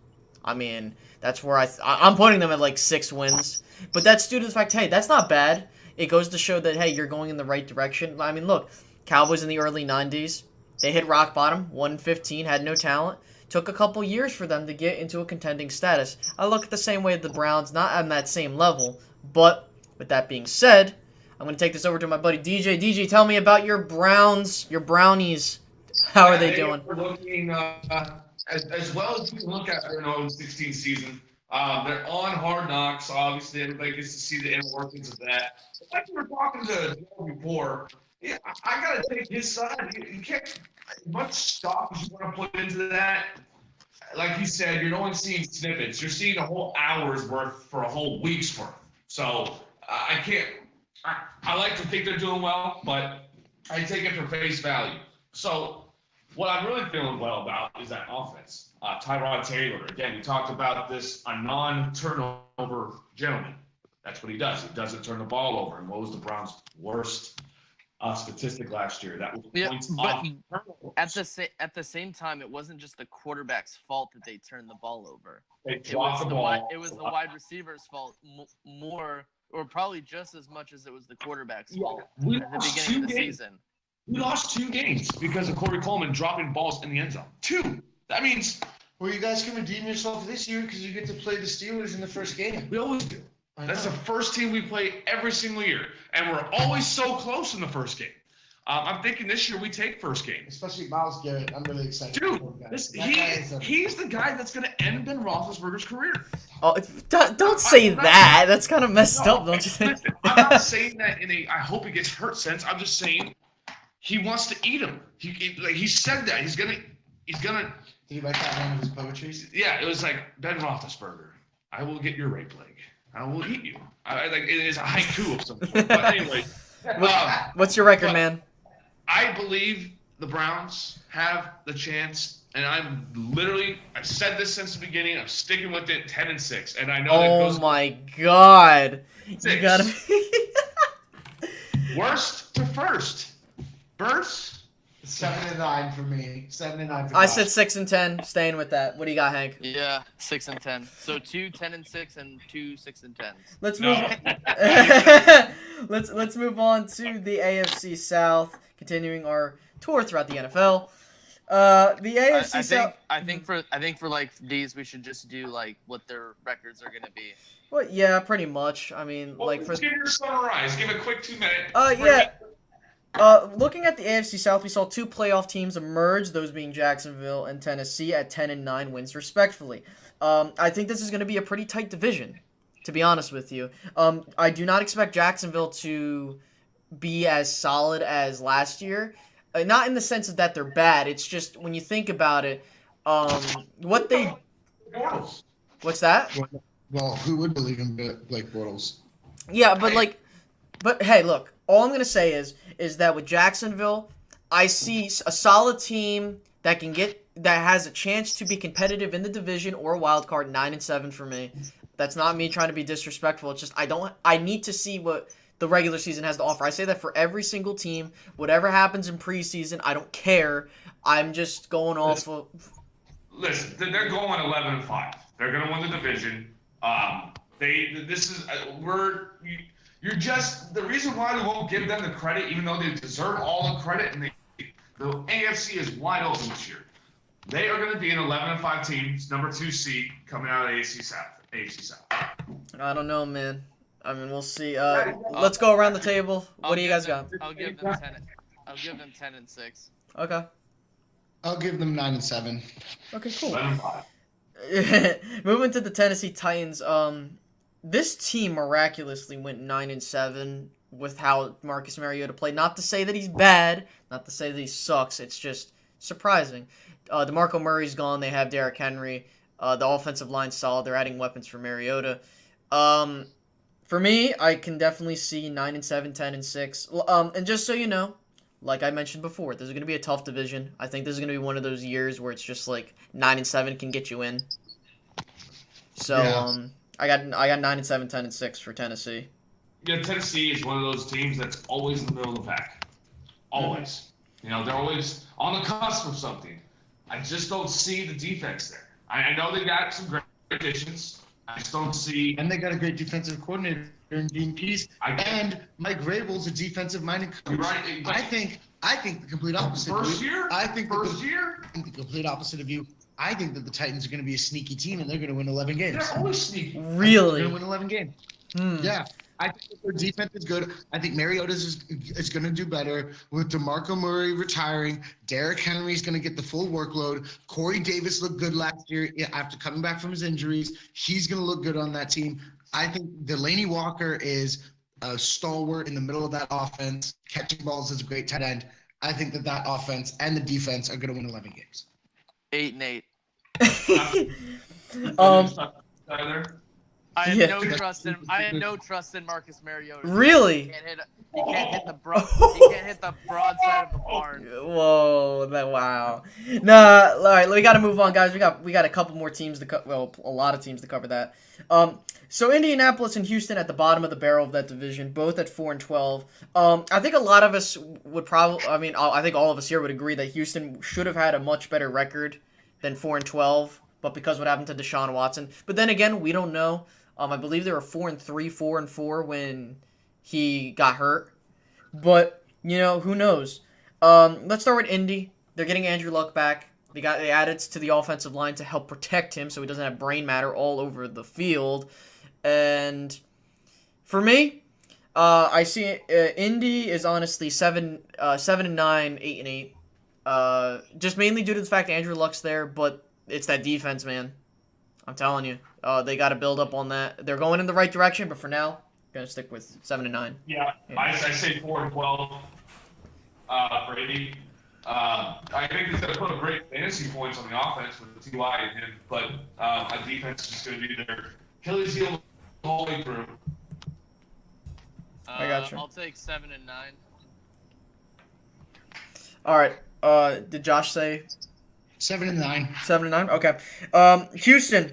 I mean, that's where I'm putting them at like 6 wins. But that's due to the fact, hey, that's not bad. It goes to show that, hey, you're going in the right direction. I mean, look, Cowboys in the early 90s, they hit rock bottom, 1-15, had no talent. Took a couple years for them to get into a contending status. I look at the same way the Browns, not on that same level. But with that being said, I'm going to take this over to my buddy DJ. DJ, tell me about your Browns, your Brownies. How are they doing? We're looking as well as you can look at their 0-16 season. They're on Hard Knocks. Obviously, everybody gets to see the inner workings of that. Like we were talking to Joe before, yeah, I got to take his side. You can't, as much stock as you want to put into that. Like you said, you're only seeing snippets. You're seeing a whole hour's worth for a whole week's worth. So I can't. I like to think they're doing well, but I take it for face value. So what I'm really feeling well about is that offense. Tyrod Taylor, again, we talked about this, a non-turnover gentleman. That's what he does. He doesn't turn the ball over. And what was the Browns' worst statistic last year? That was points off turnovers. At the same time, it wasn't just the quarterback's fault that they turned the ball over. They dropped the ball. It was the wide receiver's fault more, or probably just as much as it was the quarterback's fault at the beginning of the season. We lost 2 games because of Corey Coleman dropping balls in the end zone. 2. That means. Well, you guys can redeem yourself this year because you get to play the Steelers in the first game. We always do. That's the first team we play every single year. And we're always so close in the first game. I'm thinking this year we take first game. Especially Myles Garrett. I'm really excited. Dude, he's the guy that's going to end Ben Roethlisberger's career. Oh, don't say that. That's kind of messed up, don't you think? Listen, I'm not saying that in a I hope he gets hurt sense. I'm just saying he wants to eat him. He said that. He's gonna. Did you like that one of his poetry? Yeah, it was like, Ben Roethlisberger, I will get your rape leg. I will eat you. It is a haiku of some sort. But anyway. What's your record, man? I believe the Browns have the chance, and I've said this since the beginning. I'm sticking with it, 10-6, and I know that goes. Oh my God! 6. You gotta. Worst to first. First. 7-9 for me. 7-9 for I Josh. said 6-10. Staying with that. What do you got, Hank? Yeah, 6-10. So 2 10-6 and 2 6-10. Let's move. let's move on to the AFC South. Continuing our tour throughout the NFL. The AFC South. I think for like these, we should just do like what their records are gonna be. Well, yeah, pretty much. I mean, Well, like for. Give your summarize. Give a quick 2-minute. Yeah. Looking at the AFC South, we saw 2 playoff teams emerge, those being Jacksonville and Tennessee at 10 and 9 wins respectively. I think this is going to be a pretty tight division, to be honest with you. I do not expect Jacksonville to be as solid as last year. Not in the sense that they're bad. It's just when you think about it, what they. Bortles. What's that? Well, who would believe in Blake Bortles? Yeah, but hey, look. All I'm gonna say is that with Jacksonville, I see a solid team that has a chance to be competitive in the division or a wild card. 9-7 for me. That's not me trying to be disrespectful. It's just I need to see what the regular season has to offer. I say that for every single team. Whatever happens in preseason, I don't care. I'm just going off of. Listen, they're going 11-5. They're gonna win the division. You're just the reason why we won't give them the credit, even though they deserve all the credit, and the AFC is wide open this year. They are going to be an 11-5 team, number 2 seed coming out of the AFC South. I don't know, man. I mean, we'll see. Let's go around the table. What do you guys got? I'll give them 10. I'll give them 10-6. Okay. I'll give them 9-7. Okay, cool. 11-5. Moving to the Tennessee Titans. This team miraculously went 9-7 with how Marcus Mariota played. Not to say that he's bad, not to say that he sucks. It's just surprising. DeMarco Murray's gone. They have Derrick Henry. The offensive line's solid. They're adding weapons for Mariota. For me, I can definitely see 9-7, 10-6. And just so you know, like I mentioned before, this is going to be a tough division. I think this is going to be one of those years where it's just like 9-7 can get you in. So, Yeah. I got 9-7, 10-6 for Tennessee. Yeah, Tennessee is one of those teams that's always in the middle of the pack. Always. You know, they're always on the cusp of something. I just don't see the defense there. I know they got some great additions. I just don't see. And they got a great defensive coordinator in Dean Pease. And Mike Vrabel's a defensive-minded coach. Right. I think the complete opposite. First of you. year? I think First year? I think the complete opposite of you. I think that the Titans are going to be a sneaky team and they're going to win 11 games. They're always sneaky. They're Really? going to win 11 games. Yeah. I think that their defense is good. I think Mariota's is going to do better with DeMarco Murray retiring. Derrick Henry's going to get the full workload. Corey Davis looked good last year after coming back from his injuries. He's going to look good on that team. I think Delaney Walker is a stalwart in the middle of that offense, catching balls as a great tight end. I think that offense and the defense are going to win 11 games. 8-8. Tyler? I have Yeah. no trust in. I have no trust in Marcus Mariota. Really? He can't hit the broad side of the barn. Whoa! Wow. Nah. All right. We got to move on, guys. We got a couple more teams to cover. Well, a lot of teams to cover that. So Indianapolis and Houston at the bottom of the barrel of that division, both at 4-12. I think a lot of us would probably. I mean, I think all of us here would agree that Houston should have had a much better record than 4-12. But because what happened to Deshaun Watson. But then again, we don't know. I believe they were 4-3, 4-4 when he got hurt. But, you know, who knows? Let's start with Indy. They're getting Andrew Luck back. They added to the offensive line to help protect him so he doesn't have brain matter all over the field. And for me, I see Indy is honestly 7-9, 8-8. Just mainly due to the fact Andrew Luck's there, but it's that defense, man. I'm telling you. They got to build up on that. They're going in the right direction, but for now, I'm going to stick with 7-9. Yeah, I say 4-12 for Indy. I think he's going to put great fantasy points on the offense with T.Y. and him, but my defense is just going to be their Achilles heel the whole way through. I got you. I'll take 7-9. All right. Did Josh say 7-9. 7-9? Okay. Houston.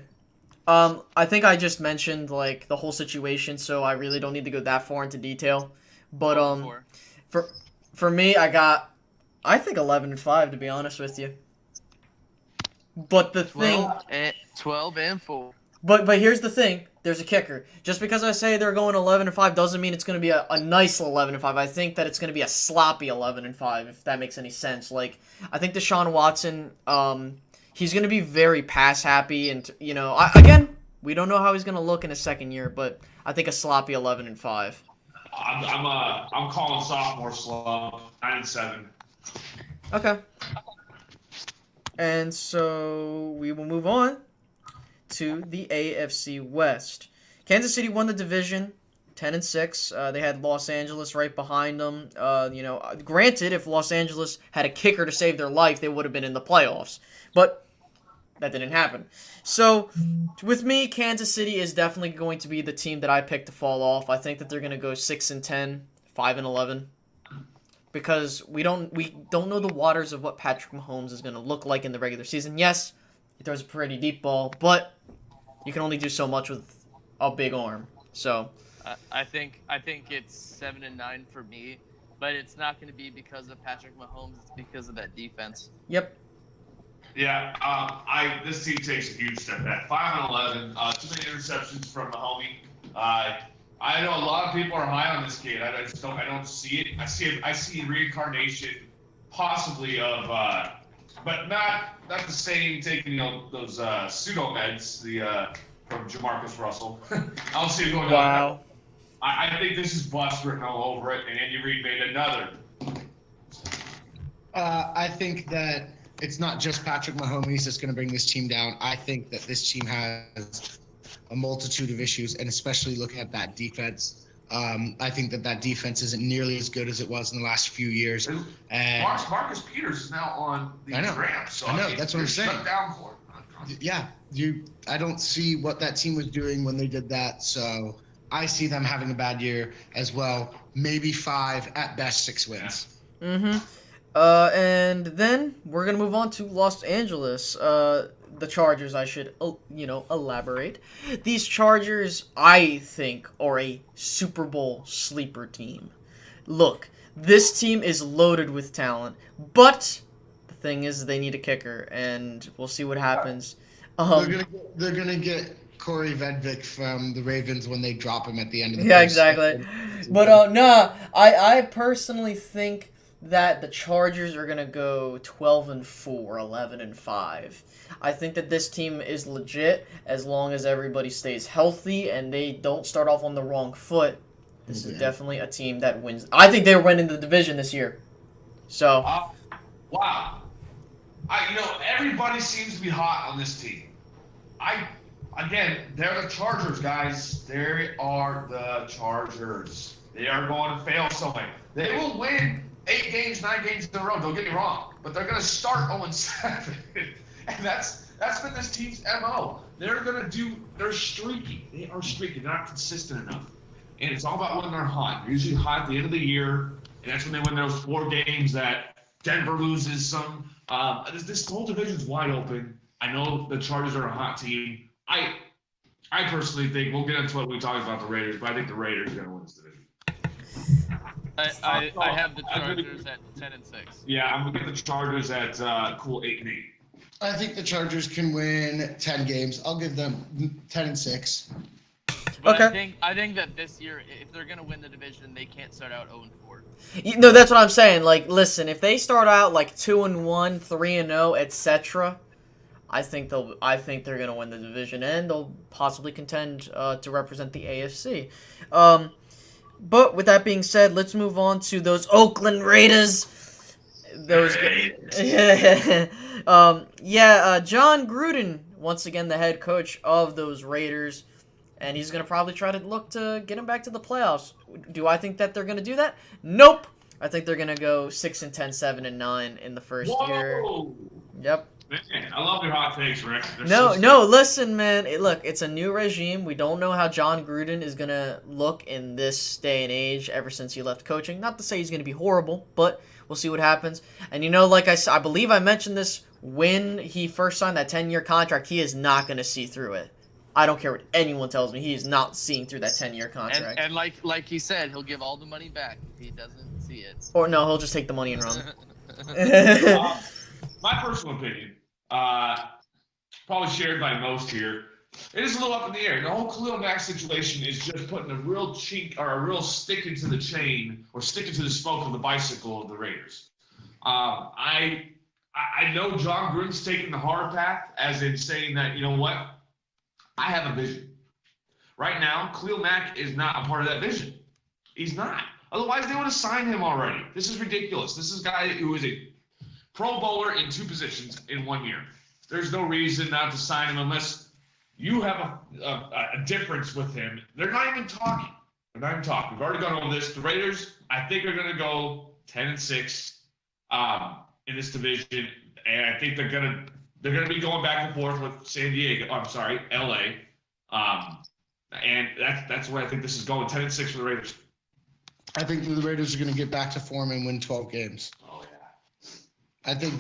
I think I just mentioned like the whole situation, so I really don't need to go that far into detail. But for me, I think 11-5 to be honest with you. But the thing, 12-4. but here's the thing. There's a kicker. Just because I say they're going 11-5 doesn't mean it's going to be a nice 11-5. I think that it's going to be a sloppy 11-5, if that makes any sense. Like, I think Deshaun Watson, he's going to be very pass happy, and again, we don't know how he's going to look in his second year, but I think a sloppy 11-5. I'm calling sophomore slump 9-7. Okay. And so we will move on to the AFC West. Kansas City won the division 10-6. They had Los Angeles right behind them. Granted, if Los Angeles had a kicker to save their life, they would have been in the playoffs. But that didn't happen. So, with me, Kansas City is definitely going to be the team that I picked to fall off. I think that they're going to go 6-10, 5-11. Because we don't know the waters of what Patrick Mahomes is going to look like in the regular season. Yes, he throws a pretty deep ball, but you can only do so much with a big arm. So I think it's 7-9 for me, but it's not going to be because of Patrick Mahomes. It's because of that defense. Yep. Yeah, this team takes a huge step back. 5-11, too many interceptions from Mahomes. I know a lot of people are high on this kid. I don't see it. I see a reincarnation, possibly of but not the same. Taking those pseudo meds, from Jamarcus Russell. I don't see it going down that way. Wow. I think this is bust written all over it, and Andy Reid made another. I think that it's not just Patrick Mahomes that's going to bring this team down. I think that this team has a multitude of issues, and especially looking at that defense. I think that defense isn't nearly as good as it was in the last few years. And Marcus Peters is now on the Rams. So I know. That's what I'm saying. Shut down for it. Yeah, I don't see what that team was doing when they did that. So I see them having a bad year as well. Maybe 5, at best 6 wins. Yeah. Mm-hmm. And then we're gonna move on to Los Angeles. The Chargers, I should, elaborate. These Chargers, I think, are a Super Bowl sleeper team. Look, this team is loaded with talent, but the thing is, they need a kicker, and we'll see what happens. They're gonna get Corey Vedvik from the Ravens when they drop him at the end of the yeah, exactly. But no, I personally think that the Chargers are gonna go 12-4, 11-5. I think that this team is legit as long as everybody stays healthy and they don't start off on the wrong foot. This is definitely a team that wins. I think they're winning the division this year. So. Wow. Everybody seems to be hot on this team. Again, they're the Chargers, guys. They are the Chargers. They are going to fail somewhere. They will win 8 games, 9 games in a row. Don't get me wrong, but they're going to start 0-7, and that's been this team's MO. They're streaky. They are streaky. They're not consistent enough, and it's all about when they're hot. They're usually hot at the end of the year, and that's when they win those 4 games that Denver loses some. This whole division's wide open. I know the Chargers are a hot team. I personally think we'll get into what we talked about the Raiders, but I think the Raiders are going to win this division. I have the Chargers at 10-6. Yeah, I'm gonna get the Chargers at cool 8-8. I think the Chargers can win 10 games. I'll give them 10-6. But Okay. I think that this year, if they're gonna win the division, they can't start out 0-4. No, that's what I'm saying. Like, listen, if they start out like 2-1, 3-0, etc., I think they're gonna win the division and they'll possibly contend to represent the AFC. But with that being said, let's move on to those Oakland Raiders. John Gruden, once again the head coach of those Raiders, and he's gonna probably try to look to get them back to the playoffs. Do I think that they're gonna do that? Nope. I think they're gonna go 6-10, 7-9 in the first year. Yep. Man, I love your hot takes, Rick. Listen, man. It's a new regime. We don't know how John Gruden is going to look in this day and age ever since he left coaching. Not to say he's going to be horrible, but we'll see what happens. And, like I believe I mentioned this when he first signed that 10-year contract, he is not going to see through it. I don't care what anyone tells me. He is not seeing through that 10-year contract. And like he said, he'll give all the money back if he doesn't see it. Or no, he'll just take the money and run. My personal opinion, probably shared by most here, it is a little up in the air. The whole Khalil Mack situation is just putting a real chink or a real stick into the chain or stick into the spoke of the bicycle of the Raiders. I know John Gruden's taking the hard path, as in saying that, you know what, I have a vision. Right now, Khalil Mack is not a part of that vision. He's not. Otherwise, they would have signed him already. This is ridiculous. This is a guy who is a Pro Bowler in 2 positions in 1 year. There's no reason not to sign him unless you have a difference with him. They're not even talking. We've already gone over this. The Raiders, I think, are going to go 10-6 in this division, and I think they're going to be going back and forth with LA. And that's where I think this is going. 10-6 for the Raiders. I think the Raiders are going to get back to form and win 12 games. Oh yeah. I think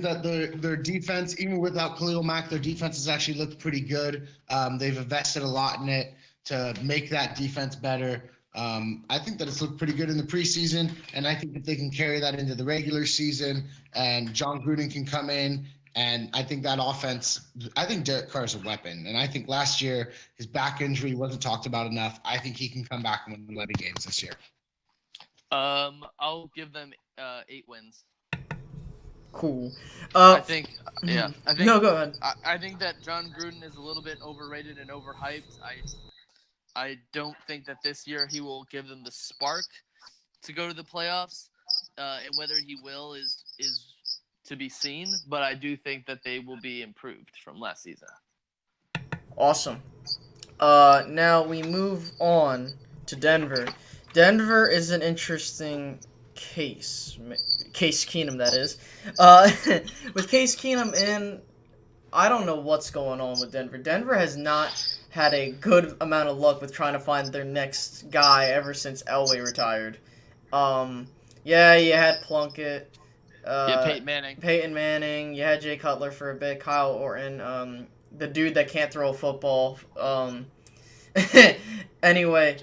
that their defense, even without Khalil Mack, their defense has actually looked pretty good. They've invested a lot in it to make that defense better. I think that it's looked pretty good in the preseason, and I think that they can carry that into the regular season. And John Gruden can come in, and I think that offense. I think Derek Carr is a weapon, and I think last year his back injury wasn't talked about enough. I think he can come back and win 11 games this year. I'll give them 8 wins. Cool. I think, yeah, I think. No, go ahead. I think that John Gruden is a little bit overrated and overhyped. I don't think that this year he will give them the spark to go to the playoffs, and whether he will is to be seen. But I do think that they will be improved from last season. Awesome. Now we move on to Denver. Denver is an interesting case. Case Keenum, that is. With Case Keenum in, I don't know what's going on with Denver. Denver has not had a good amount of luck with trying to find their next guy ever since Elway retired. Yeah, you had Plunkett. Yeah, Peyton Manning. Peyton Manning. You had Jay Cutler for a bit. Kyle Orton. The dude that can't throw a football. Anyway,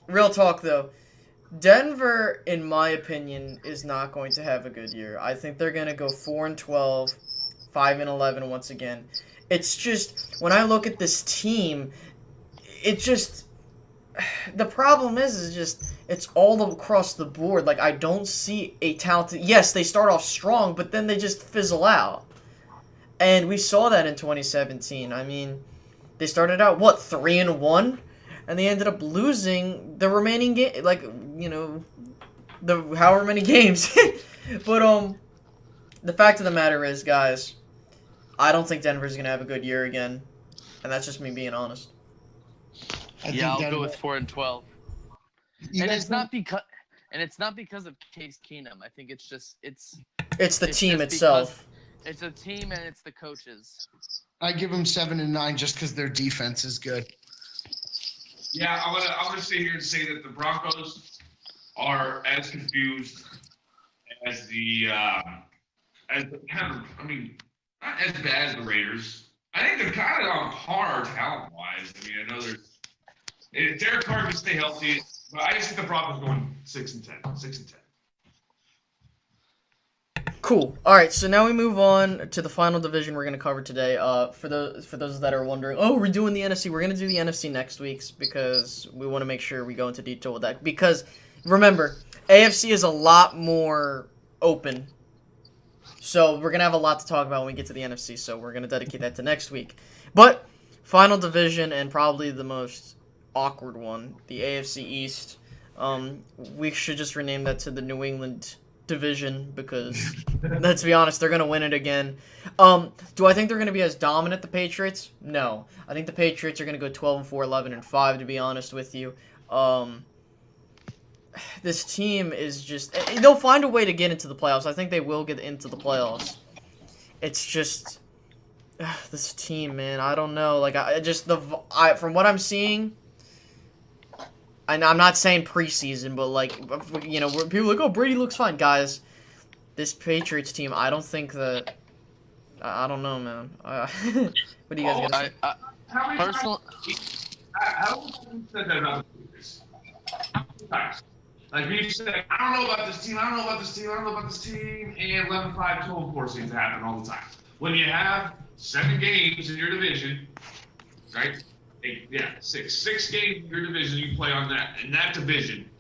real talk though. Denver, in my opinion, is not going to have a good year. I think they're going to go 4-12, 5-11 once again. It's just when I look at this team, it just the problem is just it's all across the board. Like I don't see a talented. Yes, they start off strong, but then they just fizzle out. And we saw that in 2017. I mean, they started out 3-1, and they ended up losing the remaining game, the however many games. But the fact of the matter is, guys, I don't think Denver's gonna have a good year again, and that's just me being honest. I'll go with 4-12. And it's not because of Case Keenum. I think it's the team itself. It's a team and it's the coaches. I give them 7-9 just because their defense is good. Yeah, I'm gonna sit here and say that the Broncos are as confused as not as bad as the Raiders. I think they're kind of on par talent wise. I mean, I know Derek Carr can stay healthy, but I just think the Broncos going 6-10, 6-10. Cool. All right, so now we move on to the final division we're going to cover today. For those that are wondering, we're doing the NFC. We're going to do the NFC next week because we want to make sure we go into detail with that. Because remember, AFC is a lot more open. So we're going to have a lot to talk about when we get to the NFC, so we're going to dedicate that to next week. But final division and probably the most awkward one, the AFC East. We should just rename that to the New England division because let's be honest, they're going to win it again. Do I think they're going to be as dominant the Patriots? No. I think the Patriots are going to go 12-4, 11-5 to be honest with you. This team is just they'll find a way to get into the playoffs. I think they will get into the playoffs. It's just this team, man. I don't know. Like from what I'm seeing, and I'm not saying preseason, but where people are like, oh, Brady looks fine, guys. This Patriots team, I don't think that. I don't know, man. What do you guys got to say? How many times have you said that about the Patriots? How many times? Like you said, I don't know about this team. I don't know about this team. I don't know about this team. And 11-5, 12-4 seems to happen all the time. When you have 7 games in your division, right? Six games in your division you play in that division.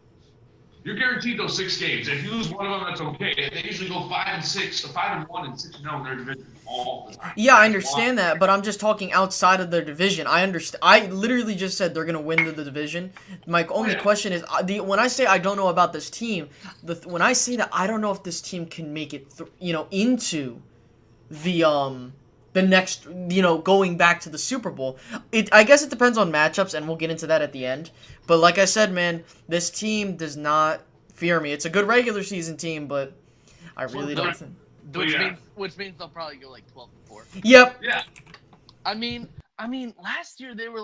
You're guaranteed those 6 games. If you lose one of them, that's okay. They usually go 5-6, 5-1, and 6-0 in their division all the time. Yeah, I understand that, but I'm just talking outside of their division. I understand. I literally just said they're gonna win the division. My only question is, when I say I don't know about this team, when I say that I don't know if this team can make it, into the next, going back to the Super Bowl. I guess it depends on matchups, and we'll get into that at the end. But like I said, man, this team does not fear me. It's a good regular season team, but I really don't think. Which means they'll probably go 12-4. Yep. Yeah. I mean, last year they were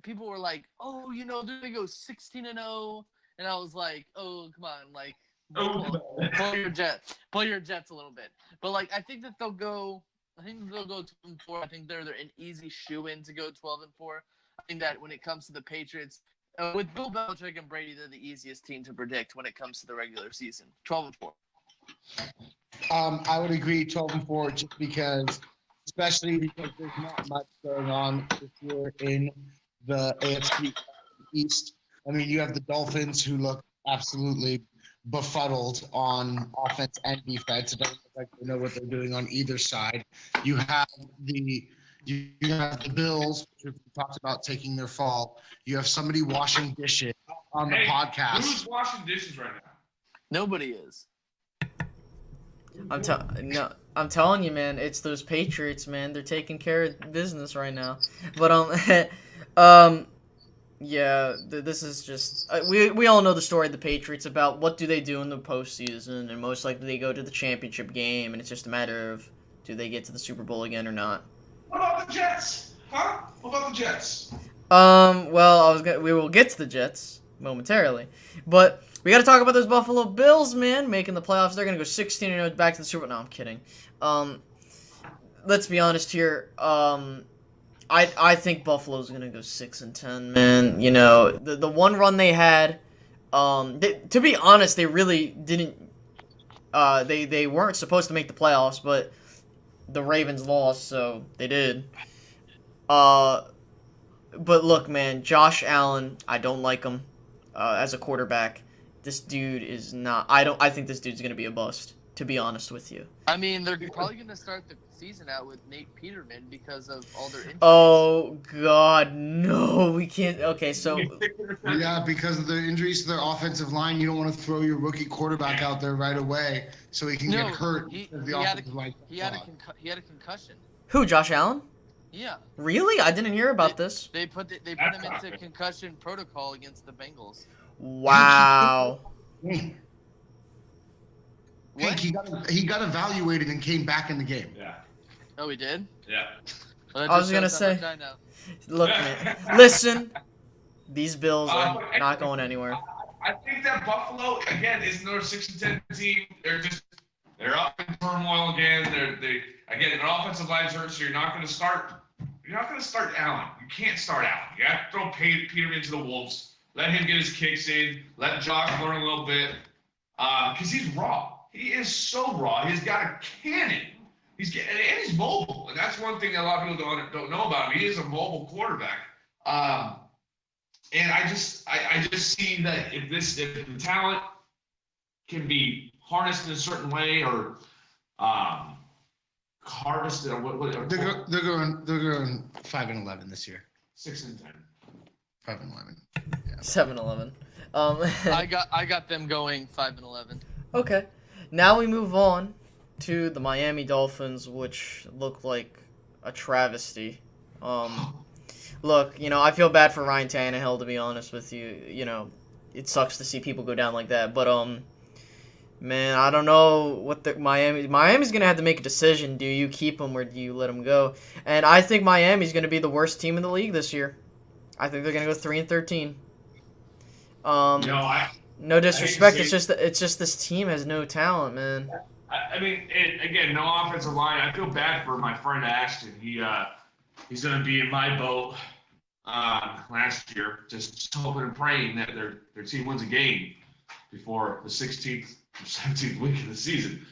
people were like, oh, they're gonna go 16-0, and I was like, oh, come on, pull your jets a little bit. But I think that they'll go. I think they'll go 12-4. I think they're an easy shoe-in to go 12-4. I think that when it comes to the Patriots, with Bill Belichick and Brady, they're the easiest team to predict when it comes to the regular season. 12-4. I would agree 12-4 just because, especially because there's not much going on this year in the AFC East. I mean, you have the Dolphins who look absolutely befuddled on offense and defense. It doesn't look like they know what they're doing on either side. You have the Bills, which we talked about taking their fall. You have somebody washing dishes on the podcast. Who's washing dishes right now? Nobody is. I'm telling you, man, it's those Patriots, man. They're taking care of business right now. But yeah, this is just we all know the story of the Patriots about what do they do in the postseason, and most likely they go to the championship game, and it's just a matter of do they get to the Super Bowl again or not. What about the Jets? Huh? What about the Jets? Well, we will get to the Jets momentarily, but we got to talk about those Buffalo Bills, man, making the playoffs. They're gonna go 16-0 back to the Super Bowl. No, I'm kidding. Let's be honest here. I think Buffalo's gonna go 6-10, man. You know, the one run they had, to be honest, they really didn't. They weren't supposed to make the playoffs, but the Ravens lost, so they did. But look, man, Josh Allen, I don't like him as a quarterback. This dude is not. I think this dude's gonna be a bust. To be honest with you. I mean, they're probably going to start the season out with Nate Peterman because of all their injuries. Oh God, no, we can't. Okay, so yeah, because of the injuries to their offensive line, you don't want to throw your rookie quarterback out there right away so he can get hurt. He had a concussion. Who? Josh Allen? Yeah. Really? I didn't hear about this. They put him into concussion protocol against the Bengals. Wow. What? He got evaluated and came back in the game. Yeah. Oh, he did? Yeah. Well, I was gonna say. Look, man. Listen, these Bills are not going anywhere. I think that Buffalo again is another 6-10 team. They're up in turmoil again. Their offensive line's hurt, so you're not going to start Allen. You can't start Allen. You have to throw Peterman to the wolves. Let him get his kicks in. Let Josh learn a little bit. Because he's raw. He is so raw. He's got a cannon. He's mobile, and that's one thing that a lot of people don't know about him. He is a mobile quarterback. And I just see that if the talent can be harnessed in a certain way or harvested, or they're going 5-11 this year. 6-10. 5-11. Yeah. 7-11. I got them going 5-11. Okay. Now we move on to the Miami Dolphins, which look like a travesty. Look, you know, I feel bad for Ryan Tannehill, to be honest with you. You know, it sucks to see people go down like that. But, man, I don't know what Miami's going to have to make a decision. Do you keep him or do you let him go? And I think Miami's going to be the worst team in the league this year. I think they're going to go 3-13. No disrespect. It's just this team has no talent, man. I mean, again, no offensive line. I feel bad for my friend Ashton. He's going to be in my boat last year, just hoping and praying that their team wins a game before the 16th or 17th week of the season.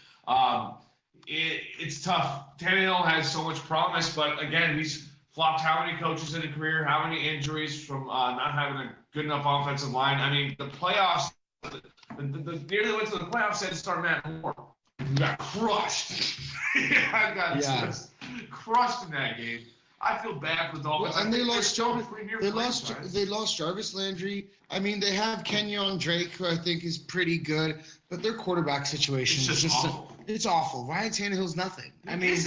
It's tough. Tannehill has so much promise, but again, he's flopped how many coaches in a career, how many injuries from not having a good enough offensive line. I mean, the playoffs, the year they went to the playoffs, they had to start Matt Moore. We got crushed. Just crushed in that game. I feel bad for the Dolphins. Well, and they lost Jarvis Landry. I mean, they have Kenyon Drake, who I think is pretty good, but their quarterback situation is just awful. It's awful. Ryan Tannehill's nothing. I mean,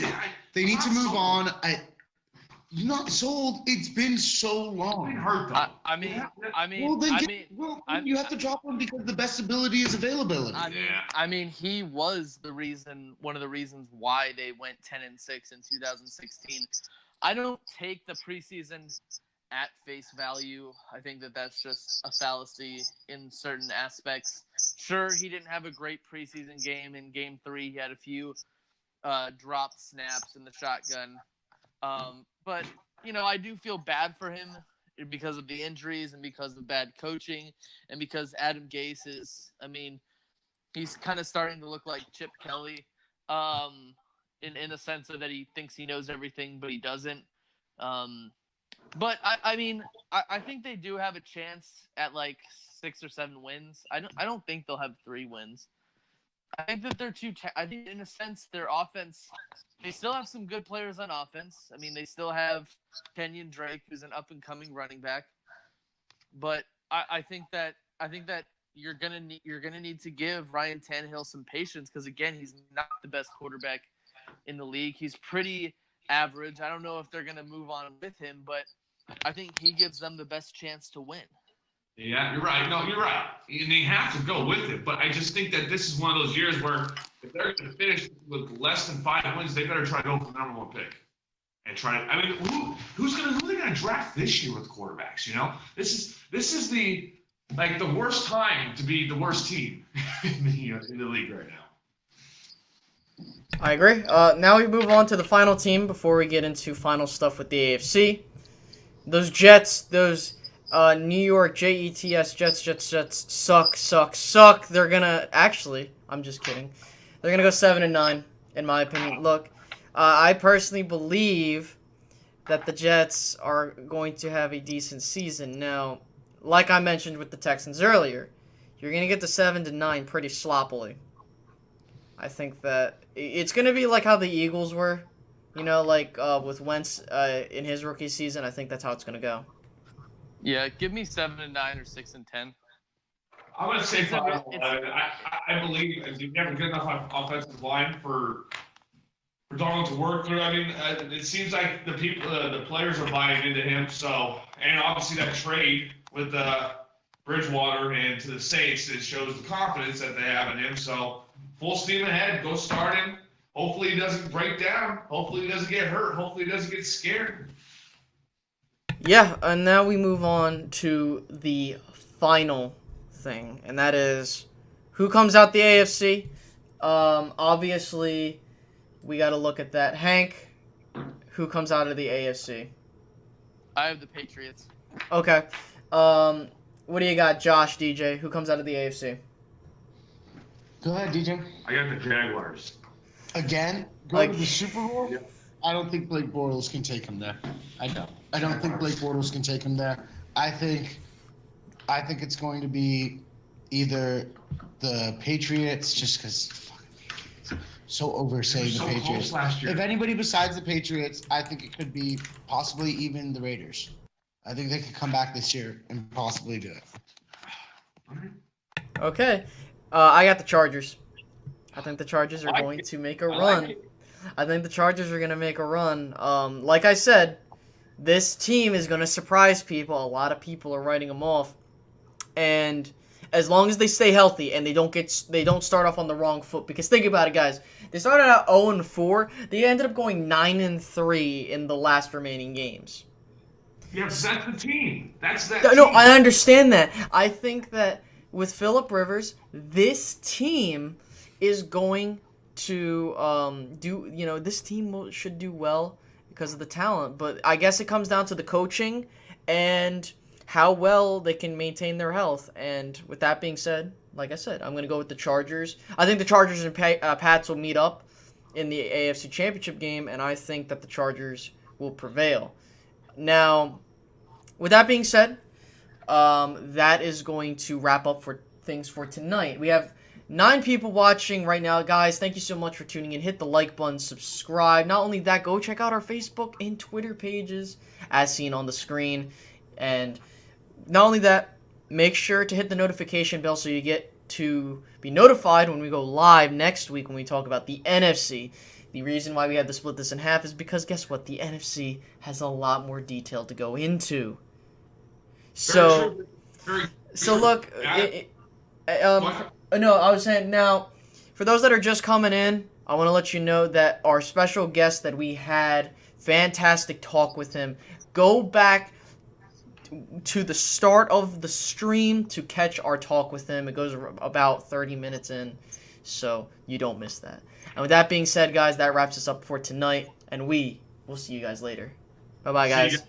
they need to move on. You're not sold. It's been so long. It's been hurt, though. You have to drop him because the best ability is availability. I mean, he was one of the reasons why they went 10-6 in 2016. I don't take the preseason at face value. I think that's just a fallacy in certain aspects. Sure, he didn't have a great preseason game. In Game 3, he had a few dropped snaps in the shotgun. But, you know, I do feel bad for him because of the injuries and because of bad coaching and because Adam Gase he's kind of starting to look like Chip Kelly in a sense of that he thinks he knows everything, but he doesn't. But I mean, I think they do have a chance at like 6 or 7 wins. I don't think they'll have 3 wins. I think that they're too. I think in a sense their offense. They still have some good players on offense. I mean, they still have Kenyon Drake, who's an up and coming running back. But I think that you're gonna need to give Ryan Tannehill some patience because again, he's not the best quarterback in the league. He's pretty average. I don't know if they're gonna move on with him, but I think he gives them the best chance to win. Yeah, you're right. No, you're right. And they have to go with it. But I just think that this is one of those years where if they're going to finish with less than 5 wins, they better try to go for the number 1 pick. And try to, I mean, who are they going to draft this year with quarterbacks? You know, this is the worst time to be the worst team in the league right now. I agree. Now we move on to the final team before we get into final stuff with the AFC. Those Jets, those New York Jets suck. They're gonna I'm just kidding. They're gonna go 7-9 in my opinion. Look, I personally believe that the Jets are going to have a decent season. Now, like I mentioned with the Texans earlier, you're gonna get to 7-9 pretty sloppily. I think that it's gonna be like how the Eagles were, like with Wentz in his rookie season. I think that's how it's gonna go. Yeah, give me 7-9 or 6-10. I'm going to say 5-11. I believe if you have a good enough offensive line for Donald to work through. I mean, it seems like the players are buying into him. So, and obviously that trade with Bridgewater and to the Saints, it shows the confidence that they have in him. So, full steam ahead. Go start him. Hopefully he doesn't break down. Hopefully he doesn't get hurt. Hopefully he doesn't get scared. Yeah, and now we move on to the final thing, and that is who comes out the AFC. Obviously, we got to look at that. Hank, who comes out of the AFC? I have the Patriots. Okay. What do you got, Josh, DJ? Who comes out of the AFC? Go ahead, DJ. I got the Jaguars. Again, go to the Super Bowl. Yeah. I don't think Blake Bortles can take him there. I don't think Blake Bortles can take him there. I think it's going to be either the Patriots, just because so oversaying the Patriots. Last year. If anybody besides the Patriots, I think it could be possibly even the Raiders. I think they could come back this year and possibly do it. Okay. I got the Chargers. I think the Chargers are going to make a run. I think the Chargers are going to make a run. Like I said, this team is going to surprise people. A lot of people are writing them off. And as long as they stay healthy and they don't start off on the wrong foot. Because think about it, guys. They started out 0-4. They ended up going 9-3 in the last remaining games. Yeah, but that's the team. That's that No, team. I understand that. I think that with Phillip Rivers, this team is going to this team should do well because of the talent. But I guess it comes down to the coaching and how well they can maintain their health. And with that being said, like I said, I'm going to go with the Chargers. I think the Chargers and Pats will meet up in the AFC Championship game, and I think that the Chargers will prevail. Now, with that being said, that is going to wrap up for things for tonight. We have 9 people watching right now. Guys, thank you so much for tuning in. Hit the like button, subscribe. Not only that, go check out our Facebook and Twitter pages as seen on the screen. And not only that, make sure to hit the notification bell so you get to be notified when we go live next week when we talk about the NFC. The reason why we had to split this in half is because guess what? The NFC has a lot more detail to go into. So look, no, I was saying now, for those that are just coming in, I want to let you know that our special guest that we had, fantastic talk with him. Go back to the start of the stream to catch our talk with him. It goes about 30 minutes in, so you don't miss that. And with that being said, guys, that wraps us up for tonight, and we will see you guys later. Bye-bye, guys.